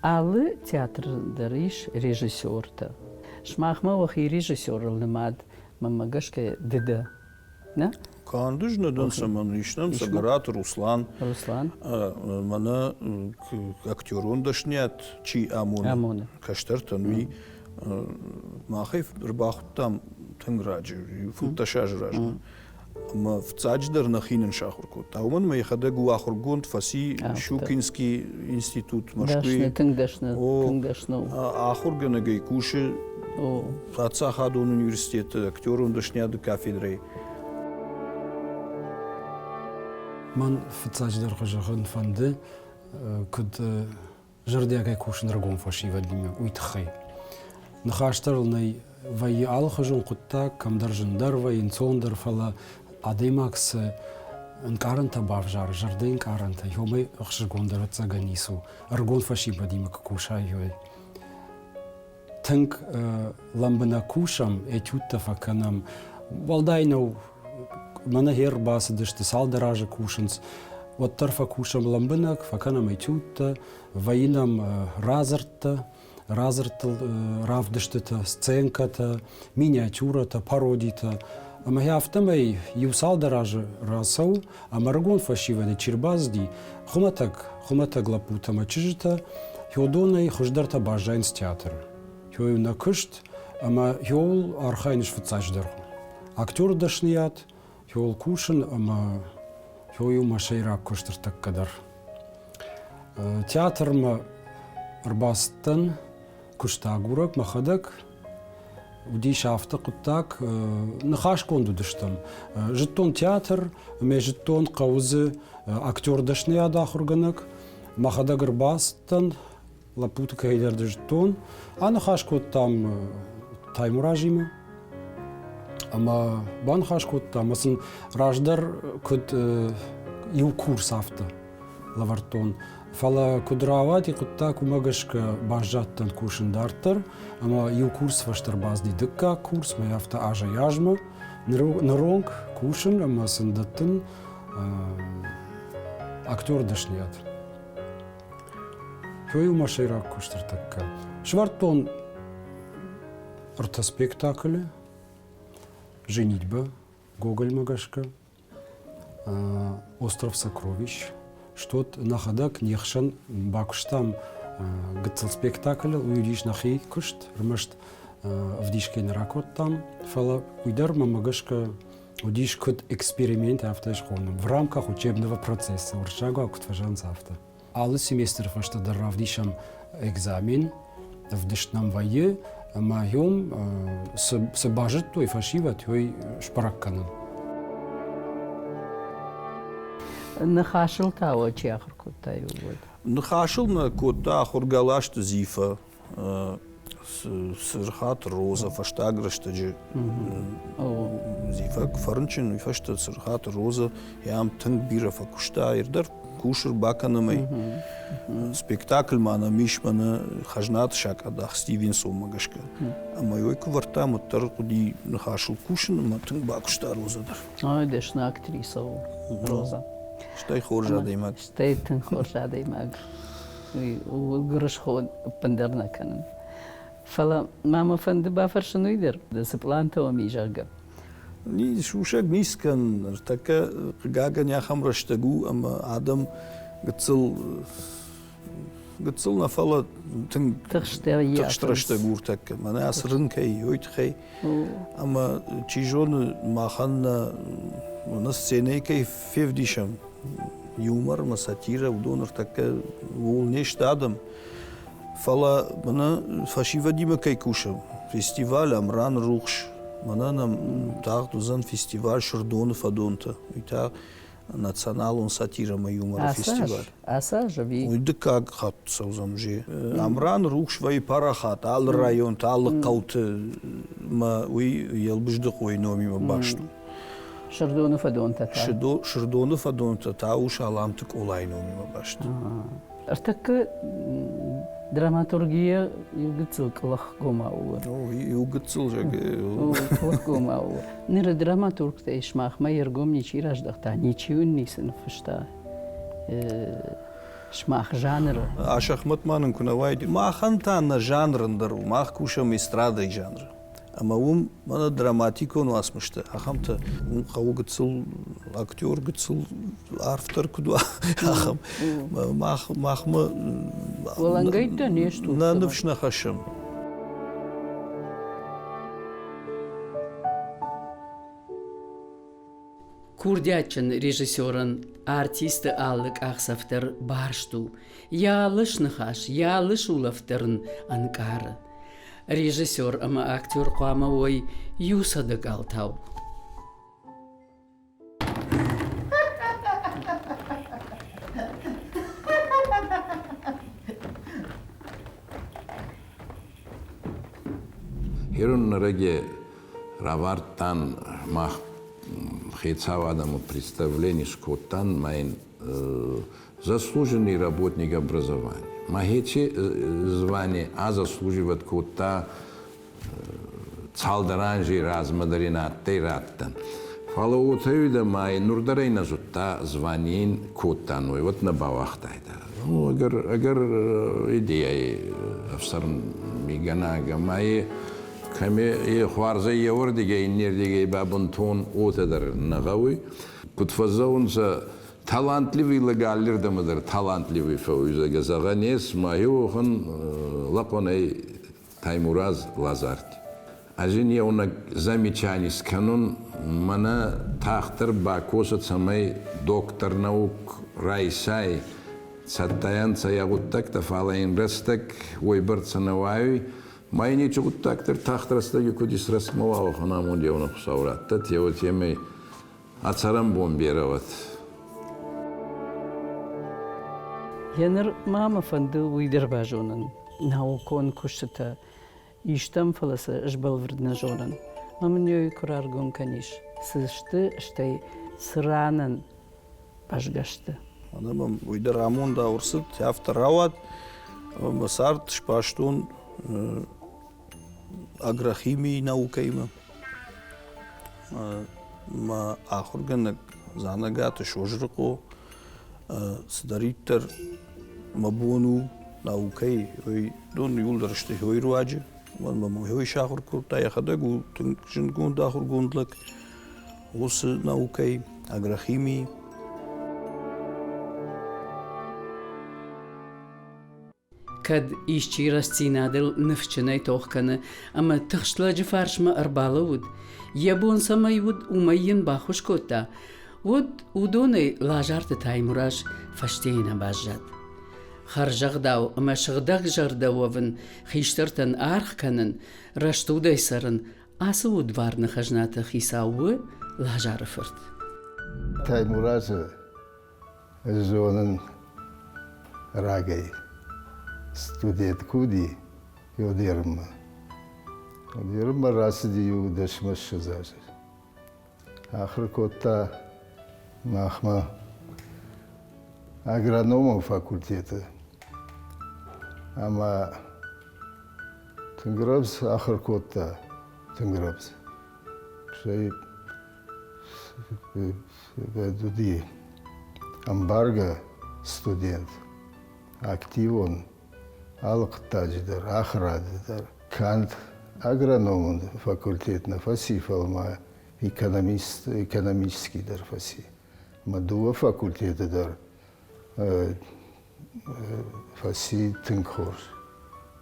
Speaker 1: Алы театр дариш режиссер-то. Шмахма вахи режиссер лымад мамагашка деда. Да?
Speaker 2: Кандыжна дан саман ишнам сагарат Руслан.
Speaker 1: Руслан.
Speaker 2: Мана актерон дашнят чи амон. Каштар танви махайф рбахтам танграджи фулташажраж. Ма в цадждар нахинен шахуркот. Тауман ма яхада гуахургунд фаси Щукинский институт Москвы.
Speaker 1: Тыңдашны.
Speaker 2: Ахургана гайкуши. Ацахадон университет актерон дашнят кафедрой.
Speaker 8: Ман фицадждар хажахан фанды куд жардягай кушин рагон фашива диме уйтхай. Нахаштарлнай вай алхажун кутта камдаржандар вай инцондар фала адемакс анкаранта бавжар жарден каранта йомай ахшгондар цаганису аргон фашива диме кушайой. Танк ламбана кушам этютта факанам валдайнау мана хер басыдышты салдаражы кушынс. Вот тарфа кушам ламбынак, факана майтютта, ваинам разыртта, разыртыл равдыштыта, сценката, миниатюрата, пародита. Ама яфтамай юсалдаража расау, амаргон фашиваде чирбазди, хуматаг лапутама чижита, хёдонай хуждарта бажайнс театр. Хёю накышт, ама хёл архайниш фцачдар. Актер дашният, хёл кушин, ама хёю машейрак куштартак кадар. Театр ма арбастан куштагурак махадак, удиш авто куттак нахаш конду дыштам. Життон театр, ме життон каузы актер дашния дахурганак, махадак арбастан лапута кайдар дыштон, а нахаш коттам таймуражима. Ама банхаш коттам, асын раждар кут ил курс авто лавартон. Фала кудравати кутта кумагашка бажаттан кушындартар, ама ил курс ваштар базди дыкка курс, ма яфта ажа яжма, наронг кушын, ама сындаттын актер дашният. Хёю машайрак куштар такка. Швартон артоспектакли, женитьба, Гоголь магашка, остров сокровищ. Что-то нахадак нехшан бакуштам гцел спектакль уйдиш нахи кушт рмашт в дишке наракот там фала уйдар мамагашка удиш кот эксперимент автошколным в рамках учебного процесса уршага актважан завтра. Alle семестр фашта дарав дишам экзамен в дишнам вае маём се бажет той фашиват той шпаракканан.
Speaker 1: Нахашыл тау чехр куттай вот.
Speaker 2: Нахашыл на кота хургалашт зифа сырхат роза фаштаграштаджи зифа фарнчин фашта сырхат роза ям тынг бира факушта ирдар кушер баканамай спектакль мана мишмана хажнат шакадах Стивенсон магашка ама йой квартам оттар куди нахашыл кушин ма тынг бакушта розадар.
Speaker 1: Ой, дешна актриса роза.
Speaker 2: Штай хоржа деймак.
Speaker 1: Штай тын хоржа деймак. У грош ход пандерна канан. Фала мама фанды бафаршын уйдер. Да се планта оми жага.
Speaker 2: Ни шушак нискан. Така гага няхам раштагу, ама адам гцыл на фала тын тыштраштагур така. Мана асрын кай, ойт хай. Ама чижон маханна на сцене кай февдишам. Юмор, ма сатира, удонор така волнеш адам. Фала мана фашива дима кай кушам. Фестиваль Амран Рухш. Мана нам так дузан фестиваль Шардонов Адонта. Ита националон сатира ма юмор фестиваль.
Speaker 1: Асаж ви.
Speaker 2: Уйда как хат саузам же. Амран Рухш вай парахат, ал район, ал каут ма уй елбжды кой номи ма башту.
Speaker 1: Шардонов Адонта.
Speaker 2: Шардонов Адонта та уж аламтык олай номи ма башту.
Speaker 1: Артак драматургия югцыл кылах гомау.
Speaker 2: Югцыл жаге.
Speaker 1: Кылах гомау. Нира драматург та ишмах ма ергом ничи раждахта, ничи уннисен фышта. Шмах жанр.
Speaker 2: Ашахмат манын кунавайди. Махантан на жанрындар, мах кушам эстрада жанр. Ама мана драматикон асмышты. Ахамта қау гыцыл актер гыцыл автор кудва. Ахам махма
Speaker 1: Волангайда нешто.
Speaker 2: Нанывшна хашам.
Speaker 1: Курдячын режиссерын артисты аллык ақсафтар баршту. Ялыш нахаш, ялыш улафтарын анкары. Режиссер ама актер қуама ой юсадык алтау.
Speaker 4: Херун нараге равартан мах хейцавадаму представление скоттан майн заслуженный работник образования. Махечи звание, а заслуживает кота цалдаранжи размадаринат тейраттан. Фалаутаюда май нурдарайна зутта званин коттаной, вот на бавахтайда. Ну, агар идея афсарн миганага май Kami xwarza yevur dige inner dige babun ton otadır nagawi. Kutfazavunsa talantливый legaller da mıdır? Talantливый fauza gezaganes mayuhun laqonay Таймураз Лазарт. Ажин я уна замечаний сканун мана тахтар бакосат самай доктор наук Райсай саттаян саягуттак тафалайн растак ойбарт санавай майни чугуттактар тахтраста юкудис расмова ханамун девна хусауратта тео темей ацарам бомберават.
Speaker 1: Яныр мама фанды уйдер бажонын наукон кушта иштам фаласа жбал врдна жонан. Мамнёй кураргун каниш. Сышты штай сранан бажгашты.
Speaker 2: Анам уйдер амон да урсыт автор рават масарт шпаштун агрохимии наукайма. Ма ахурганак занагат шожрыко сдариттер мабуну наукай ой дон юлдаршты ой руаджи ман мам ой шахур курта яхада гу тинжин да хургундлак ус наукай агрохимии
Speaker 1: Kad işçi rastinadel nefçenay tohkanı ama tıxşlacı farşma arbalı vud. Yabon samay vud umayın baxuş kotta. Vud udonay lajartı taymuraj faşteyna bajjad. Xarjagdaw ama şıgdag jardawavın xiştartan arxkanın raştudaysarın ası vud varны xajnatı xisawu lajarı fırt.
Speaker 9: Таймуразы зонын рагай студент куди йодерма. Йодерма расы ди юдашмаш шазажы. Ахыр котта махма агрономов факультеті. Ама тынгырабыз ахыр котта тынгырабыз. Шай дуди амбарга студент активон алықтажыдар, ахырадыдар. Кант агрономын факультетна фаси фалма экономическийдар фаси. Мадуа факультетыдар фаси тынгхор.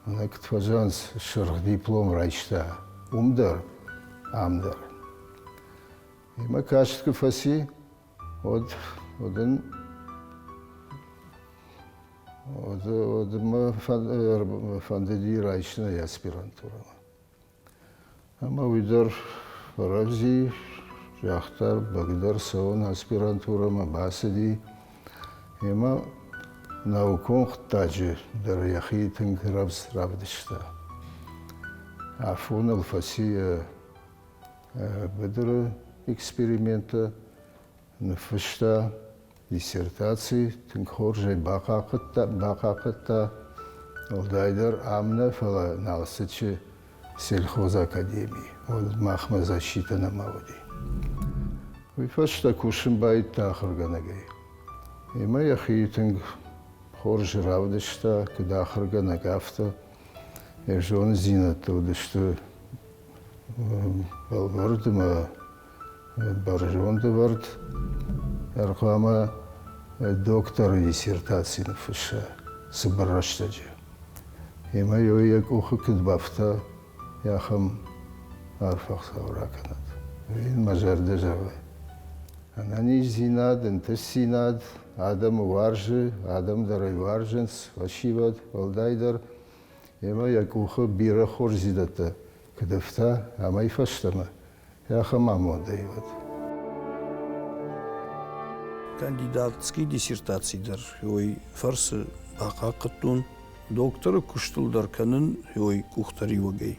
Speaker 9: Ана кытфажанс шырх диплом райшта. Умдар, амдар. Има кашытка фаси одан Odama fandeli rayışına aspiranturama. Ama uydar paravzi, jahtar, bagdar savun aspiranturama basedi. Ama naukon xtacı dar yahi tıngrabs ravdışta. Afon alfasi bedr eksperimenta nefışta диссертации тынхоржай бақақытта олдайдар амна фала налсычы сельхоз академии. Ол махма защита на маводи. Вифашта кушын байт тахырганагай. Има яхи тынг хорж равдышта кдахырганагафта ержон зинатта удышты балвардыма баржонды вард арқама доктор диссертации фыша сыбарраштаджи. Има йояк ухы кыдбафта яхам арфах савраканат. Вин мажарда жавай. Анани зинад, энтес синад, адам варжи, адам дарай варженс, вашивад, валдайдар. Има як ухы бира хорзидата кыдыфта, амай фаштама. Яхам амодайвад.
Speaker 2: Кандидатский диссертации дар ой фарс бақақытун доктора куштулдар канын ой кухтари вагай.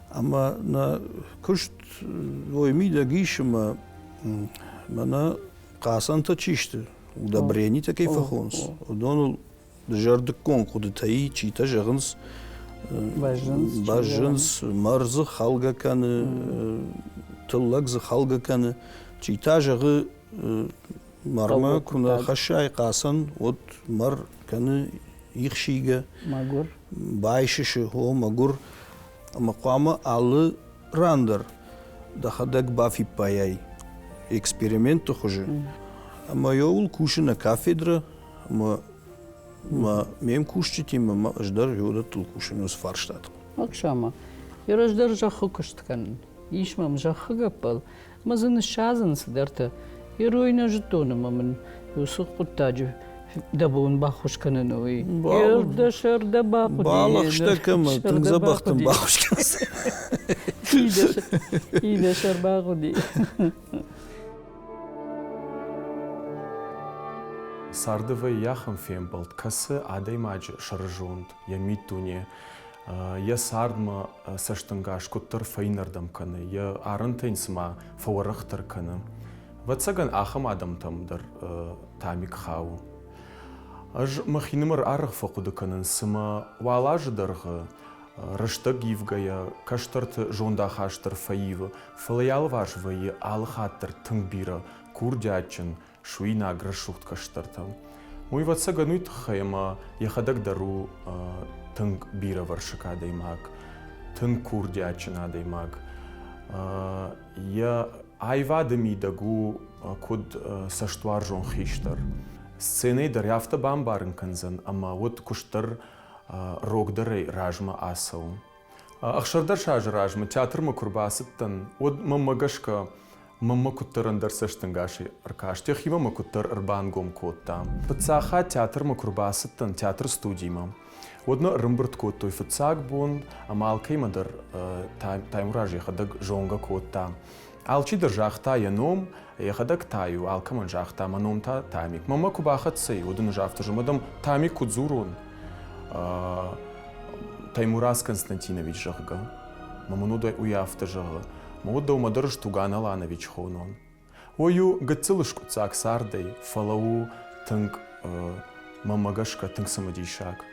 Speaker 2: Ама на кушт ой мида гишма мана қасанта чишты удобрени такой фахонс. Удонул жардыккон кудытаи чита жағынс бажынс марзы халга каны тыллагзы халга каны чита жағы марма куна хашай қасан от мар каны ихшига
Speaker 1: Магур
Speaker 2: байшышы о магур Ама қуама алы рандыр. Дахадак бафи паяй. Эксперимент тухуже. Ама йоул куши на кафедра, ама мем кушчитим, ама ждар йода тул кушинус фарштат.
Speaker 1: Акшама. Йорождар жаху кушткан. Ишмам жаху гапал. Мазын шазын сыдарта. Йоруйна житона мамын. Юсу куттаджу. Дабун бахушканын ой. Йорда шарда бахуди.
Speaker 2: Балахштакама, тыңза бахтын бахушканыз.
Speaker 1: Ида шар бахуди.
Speaker 10: Сардывай яхам фембалт, касы адай маджи шаржунд, я митуне, я сардма саштангаш куттар файнардам каны, я арантайнсма фауарахтар каны. Ватсаган ахам адамтамдар тамик хау. Аж махинымар арах факуды канын сыма валажы дарғы, рыштаг евгая, каштарты жонда хаштар фаивы, фалаял важвайы алхаттар тыңбира, курдячын, шуина аграшухт каштартам. Мой ватсаган уйтхайма яхадак дару тынг бира варшика даймаг, тынг курдячын адаймаг. Я айвадами дагу куд саштуар жон хиштар. Сцены дар яфта бамбарын канзан, ама вот куштар рогдарай ражма асау. Ахшардар шаж ражма, театр ма курбасыттан, вот мамагашка мама куттаран дар саштангаши аркаш, тех има ма куттар арбан гом коттам. Пацаха театр ма курбасыттан, театр студийма. Одно рымбырт коттой фацак бун, ама алкайма дар таймураж яхадаг жонга коттам. Алчи дар жахта яном, яхадак таю, алкаман жахта маном та тамик. Мама кубахат сей, один жахта жамадам тамик кудзурун. Таймураз Константинович жахга. Маману дай уяфта жахга. Модда умадарыш Туган Аланович хонон. Ою гацилышку цак сардай, фалау тынг мамагашка тынг самадишак.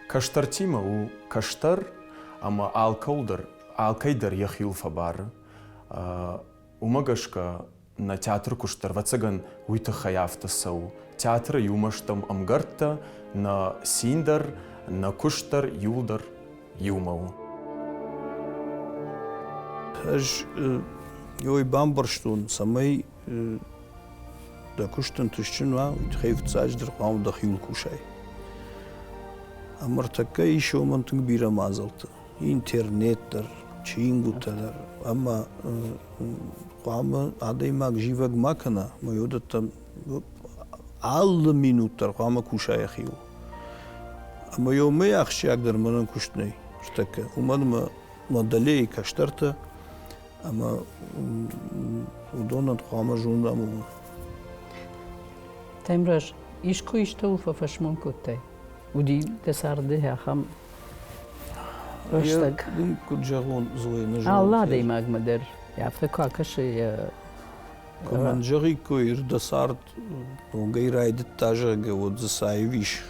Speaker 10: Каштартима у каштар, ама алкайдар яхил фабар. Умагашка на театр куштар вацаган уйта хаяфта сау. Театр юмаштам амгарта на синдар, на куштар юлдар юмау.
Speaker 2: Аж йой бамбарштун самай да куштан тышчинва утхайф цаждыр қам да хил кушай. Амартака еще мантынг бира мазалты. Интернеттер, чингуталар, ама қамы адаймак живаг макана, майодатам аллы минуттар қамы кушай хил. Ама йо мэй ахшиагдыр манан куштнай. Штака умадма мадалей каштарта, ама удонат қама жундаму.
Speaker 1: Таймраж, ишко иштау фафашмон коттай. Уди тесарде яхам раштаг.
Speaker 2: Дым куджагон зоя на жунд.
Speaker 1: Алла даймаг мадер. Яфта какаши
Speaker 2: Команджари койр дасарт гайрайдет тажага вот засай виш.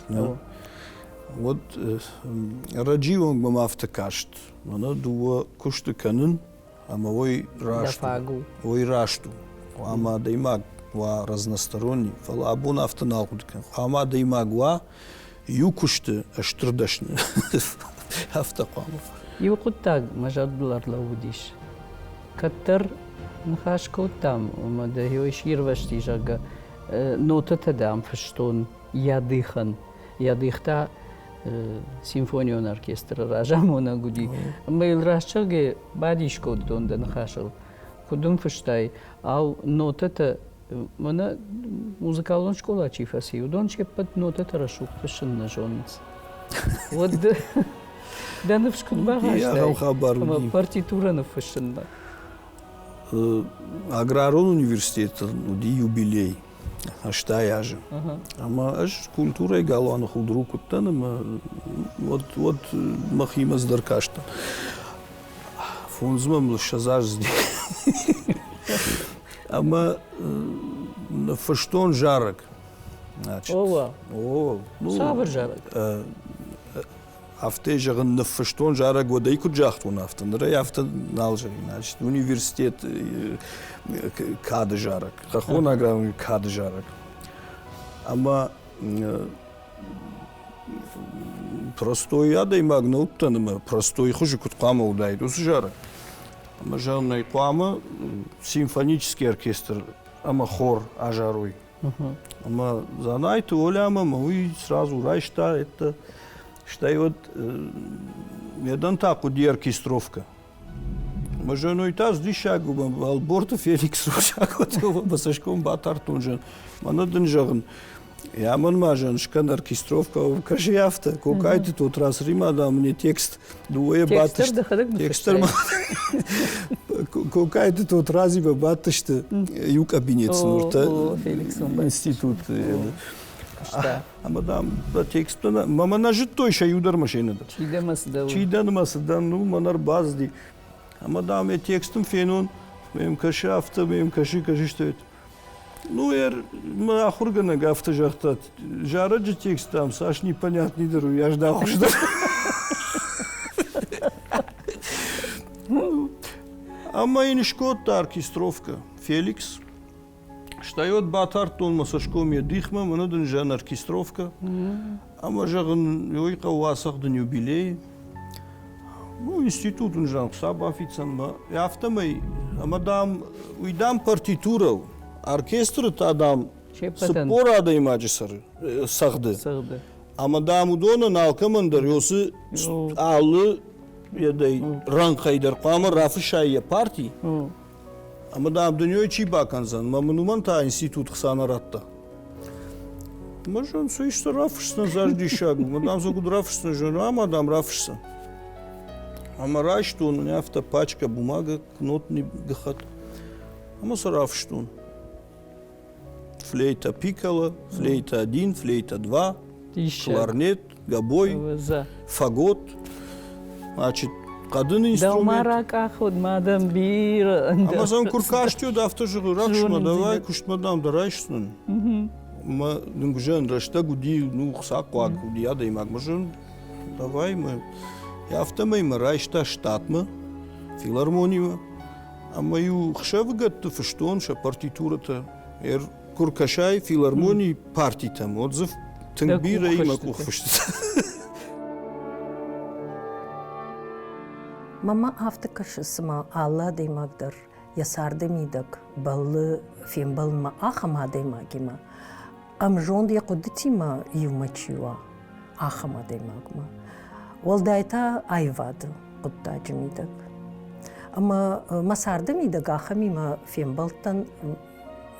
Speaker 2: Вот радживон мамафта кашт. Мана дуа кушты канын, ама ой рашту. Ой рашту. Ама даймаг ва разносторонний. Фала абун автоналкудкан. Ама даймаг ва юкушты аштырдашны. Автоқамов.
Speaker 1: Юкуттаг мажаддулар лаудиш. Каттар нахаш коттам, умада йоширвашти жага. Нотата дам фштон ядыхан. Ядыхта симфонион оркестр ражамона гуди. Мейл рашчаге бадишко донда нахашал. Кудум фштай, ау нотата мана музыкалон школа чифаси. Удон чепат нотата рашук фшин на жонц. Вот да навшкут багаж. Партитура на фшин.
Speaker 2: Аграрон университет, уди юбилей. Ашта яжы. Ама аж культура и галуаны хулдыру куттан, ама вот махима здаркашта. Фунзмам шазаж зди. Ама фаштон жарак.
Speaker 1: Ова. Сабыр жарак.
Speaker 2: Афте жагын на фаштон жарак водай куджахтун афта. Нара яфта налжари. Значит, университет кады жарак. Хахон аграрный кады жарак. Ама простой адаймаг науттаныма, простой хуже кутқама удайды, осы жары. Ама жағынай қуама симфонический оркестр, ама хор ажаруй. Ама занайты оляма, мы сразу райшта, это, считай, вот, медан так уди оркестровка. Ама женой таз дишагу, алборта Феликс рушагу, басашком батартун жен. Мана дын жағын. Яман мажан, шкан оркестровка, кажи авто, какая-то тут раз Рима, да, мне текст двое батыш. Текстер какая-то тут раз иба батыш, ю кабинет снурта. Институт. А мадам, да текст, мама нажит той ша юдар машина. Чидан масадан, ну манар базди. А мадам я текстом фенон, мем кажи авто, мем кажи что это. Ну, мы охургана гафта жахтат. Жара же текст там, Саш, непонятный дару, я ждал, что. А моя шкота оркестровка Феликс. Штает батартон масашком я дихма, мы надо жан оркестровка. А мы жаган йойка уасах ден юбилей. Ну, институт он жан саба официант. Я автомой, а мадам уйдам партитуру. Оркестрът адам спор адаймаджи сағды. Ама дамудона налкамандар йосы алы ядай ранқайдар қамы рафы шайя парти. Ама дам дүньой чи баканзан, мамынуман та институт қысана ратта. Мажан сөйшті рафышсына зажди шагу, мадам загуд рафышсына жön, ама дам рафышса. Ама райштун, няфта пачка бумага, кнотный гахат. Ама са рафыштун. Флейта пикколо, флейта 1, флейта 2, кларнет, гобой, фагот. Значит, кадын инструмент.
Speaker 1: Далмарака ход мадам бир.
Speaker 2: Амазон куркаштю да автожигу ракшма давай куштмадам дарайшнун. Ма дунгжен рашта гуди ну саква гуди ада имак можен. Давай мы. Я автомой мы райшта штатма, филармонима. А мою хшевгат фштон ша партитурата Куркашай, филармонии, партий там, отзыв, тынгбира и макухфышты.
Speaker 11: Мама автокашы сыма Алла деймагдар, ясарды мидак, баллы фем балма ахама деймагима. Амжон я кудытима юмачива, ахама деймагма. Олдайта айвады, кудтаджы мидак. Ама масарды мидак ахамима фем балтан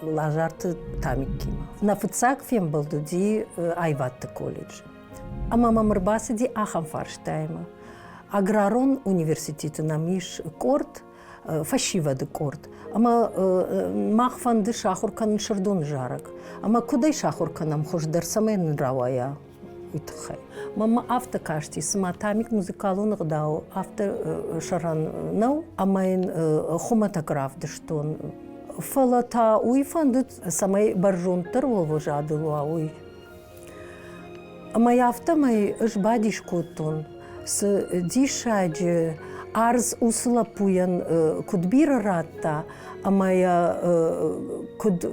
Speaker 11: лажарты тамиккима. На фыцак фем балду ди айватты колледж. Ама мамырбасы ди ахам фарштайма. Аграрон университеты намиш корт, фашивады корт. Ама махфанды шахурканын шырдон жарак. Ама кудай шахурканам хождар самен равая. Итхай. Мама авто кашти, сама тамик музыкалун гдау, авто шаран нау, амайн хоматограф дэштон. Фалата уйфандыт самай баржонтар волвожадылуа уй. Амай автомай жбадиш коттон, с дишаджи арз услапуян кудбира ратта, амая куд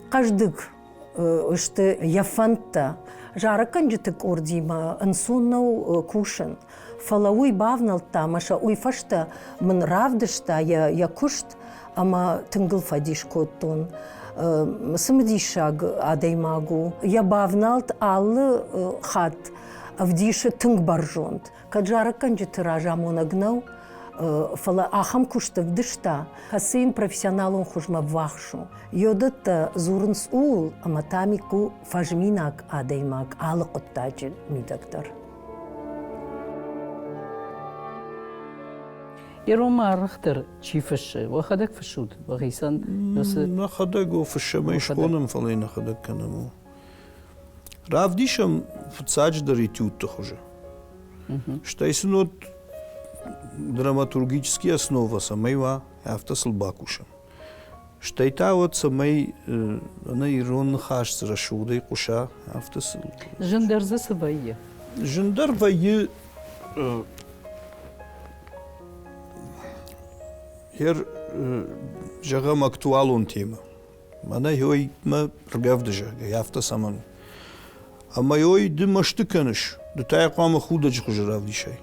Speaker 11: каждык шты яфанта, жараканджитык ордима ансуннау кушан. Фалауй бавналта, маша уйфашта мын равдышта я кушт, ама тынгыл фадиш коттон, сымдишаг адаймагу. Я бавналт аллы хат, авдиши тынг баржонт. Каджара канджи тыража монагнау, фала ахам куштав дышта, хасым профессионалун хужма вахшу. Йодатта зурынс ул, ама тамику фажминак адаймаг, аллы коттаджи мидактар.
Speaker 1: Ирома рахтер чифеше, вахадак фашуд, вахисан.
Speaker 2: Нахадагу фаше мешконом фалей нахадаг канаму. Равдишам фцадждар и тютта хуже. Штайсын от драматургически основа самайва автосыл бакушам. Штайта от самай она ирон хаш рашудай куша автосыл.
Speaker 1: Жандар за сабайе.
Speaker 2: Жандар вайе Her жагам актуалун тема. Мана йой ма ргавдыжа, яфта саману. Ама йой ды маштыканыш. دوتای قام خودج خجراف دیشای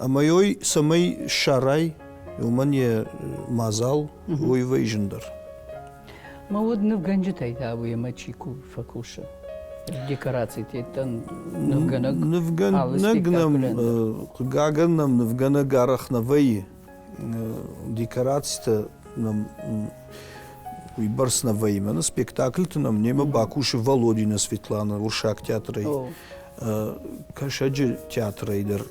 Speaker 2: اما یوی سمی شرای ومن ی مازال وی ویجندر
Speaker 1: ما ود نفغنج تایدا وی ما چیکو فکوشه دекорации тетан
Speaker 2: نفغنم گاگنم نفغنه گارخ نوی декорации нам выборс на время спектакль-то нам нема Бакуша Володина Светлана Уршак театра Кашаджи театра идер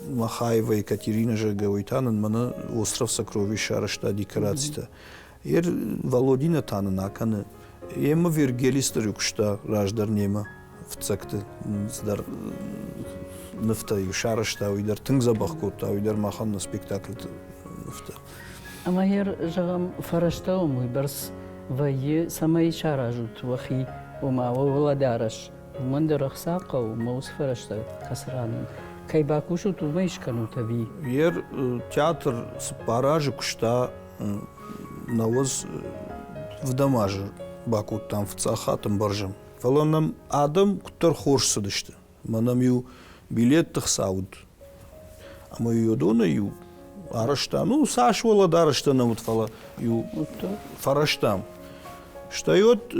Speaker 2: Махаева Екатерина Жагавайтанан мана остров сокровищ арашта декорации-то ер Володина тана накана ема Вергелистер юкшта раждар нема в цакты здар нефта юшарашта уйдар тыңзабахкота уйдар маханна спектакль-то нефта
Speaker 1: اما هر جام فرشته و میبرس و یه سمای شارجوت و خی و ما و ولادارش من در خساق و موس فرشته کسران کی باکوشو تو میش کنو تبی
Speaker 2: یر театр спаражу кушта навоз в дамаже бакут там в цахатым баржам фаланам адам кутар хорсы дышты манам ю билет тахсауд ама ю дона ю Арашта, ну, Саша Володарашта нам вот фала, ю фараштам. Штайот,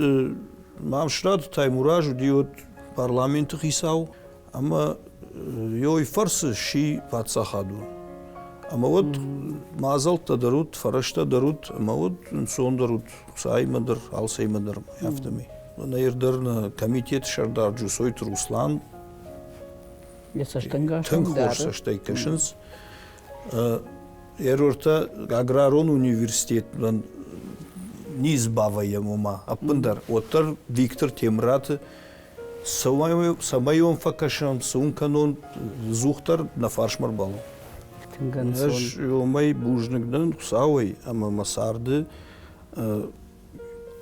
Speaker 2: мам шрат Таймуражу диот парламент хисау, ама йой фарсы ши пацахаду. Ама вот мазал тадарут, фарашта дарут, ама вот сон дарут, саймадар, алсаймадар, яфтами. На ердар на комитет шардар джусойт Руслан.
Speaker 1: Я саштангаш.
Speaker 2: Тангхор саштайкашинс. Ерорта аграрон университет не избаваем ума, а пандар. Отар Виктор Темрат самайом факашам сунканон зухтар на фаршмарбалу. Аж умай бужник дан сауай, ама масарды.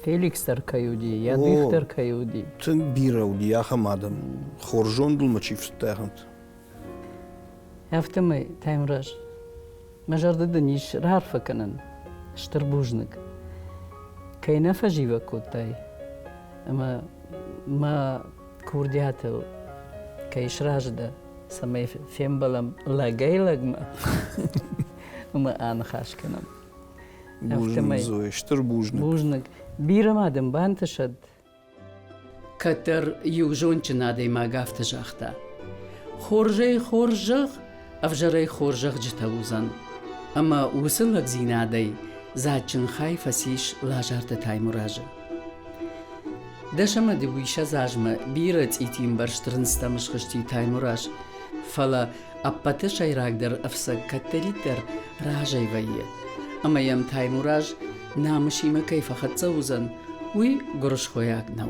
Speaker 1: Феликстер каюди, я Виктор каюди.
Speaker 2: Тын бирауди, я хамадам. Хоржон дул мачив тахант.
Speaker 1: Яфтамай Таймураж. مجرد دنيش رارفة كنن اشتر بوجنك كي نفجيبا كوتاي اما ما كوردياتو كي شراجدا سمي فيم بلم لاغي لغما وما انا خاش كنن
Speaker 2: بوجنك زوي اشتر
Speaker 1: بوجنك بيرم ادم بانتشد كتر يوجونچنا دي ما غافت جاختا خورجي افجري خورجغ جتاوزن اما وصلك زينادي زاچن خاي فسيش لاجارت تايموراج دشما دي ويشا زاجما بيرت ايتيم برشترنستا مشخشتي تايموراج فلا ابات شايراغدر افسك كتريتر راجي ويه اما يم تايموراج نامشيما كيف خدزوزن وي غرش خوياك نو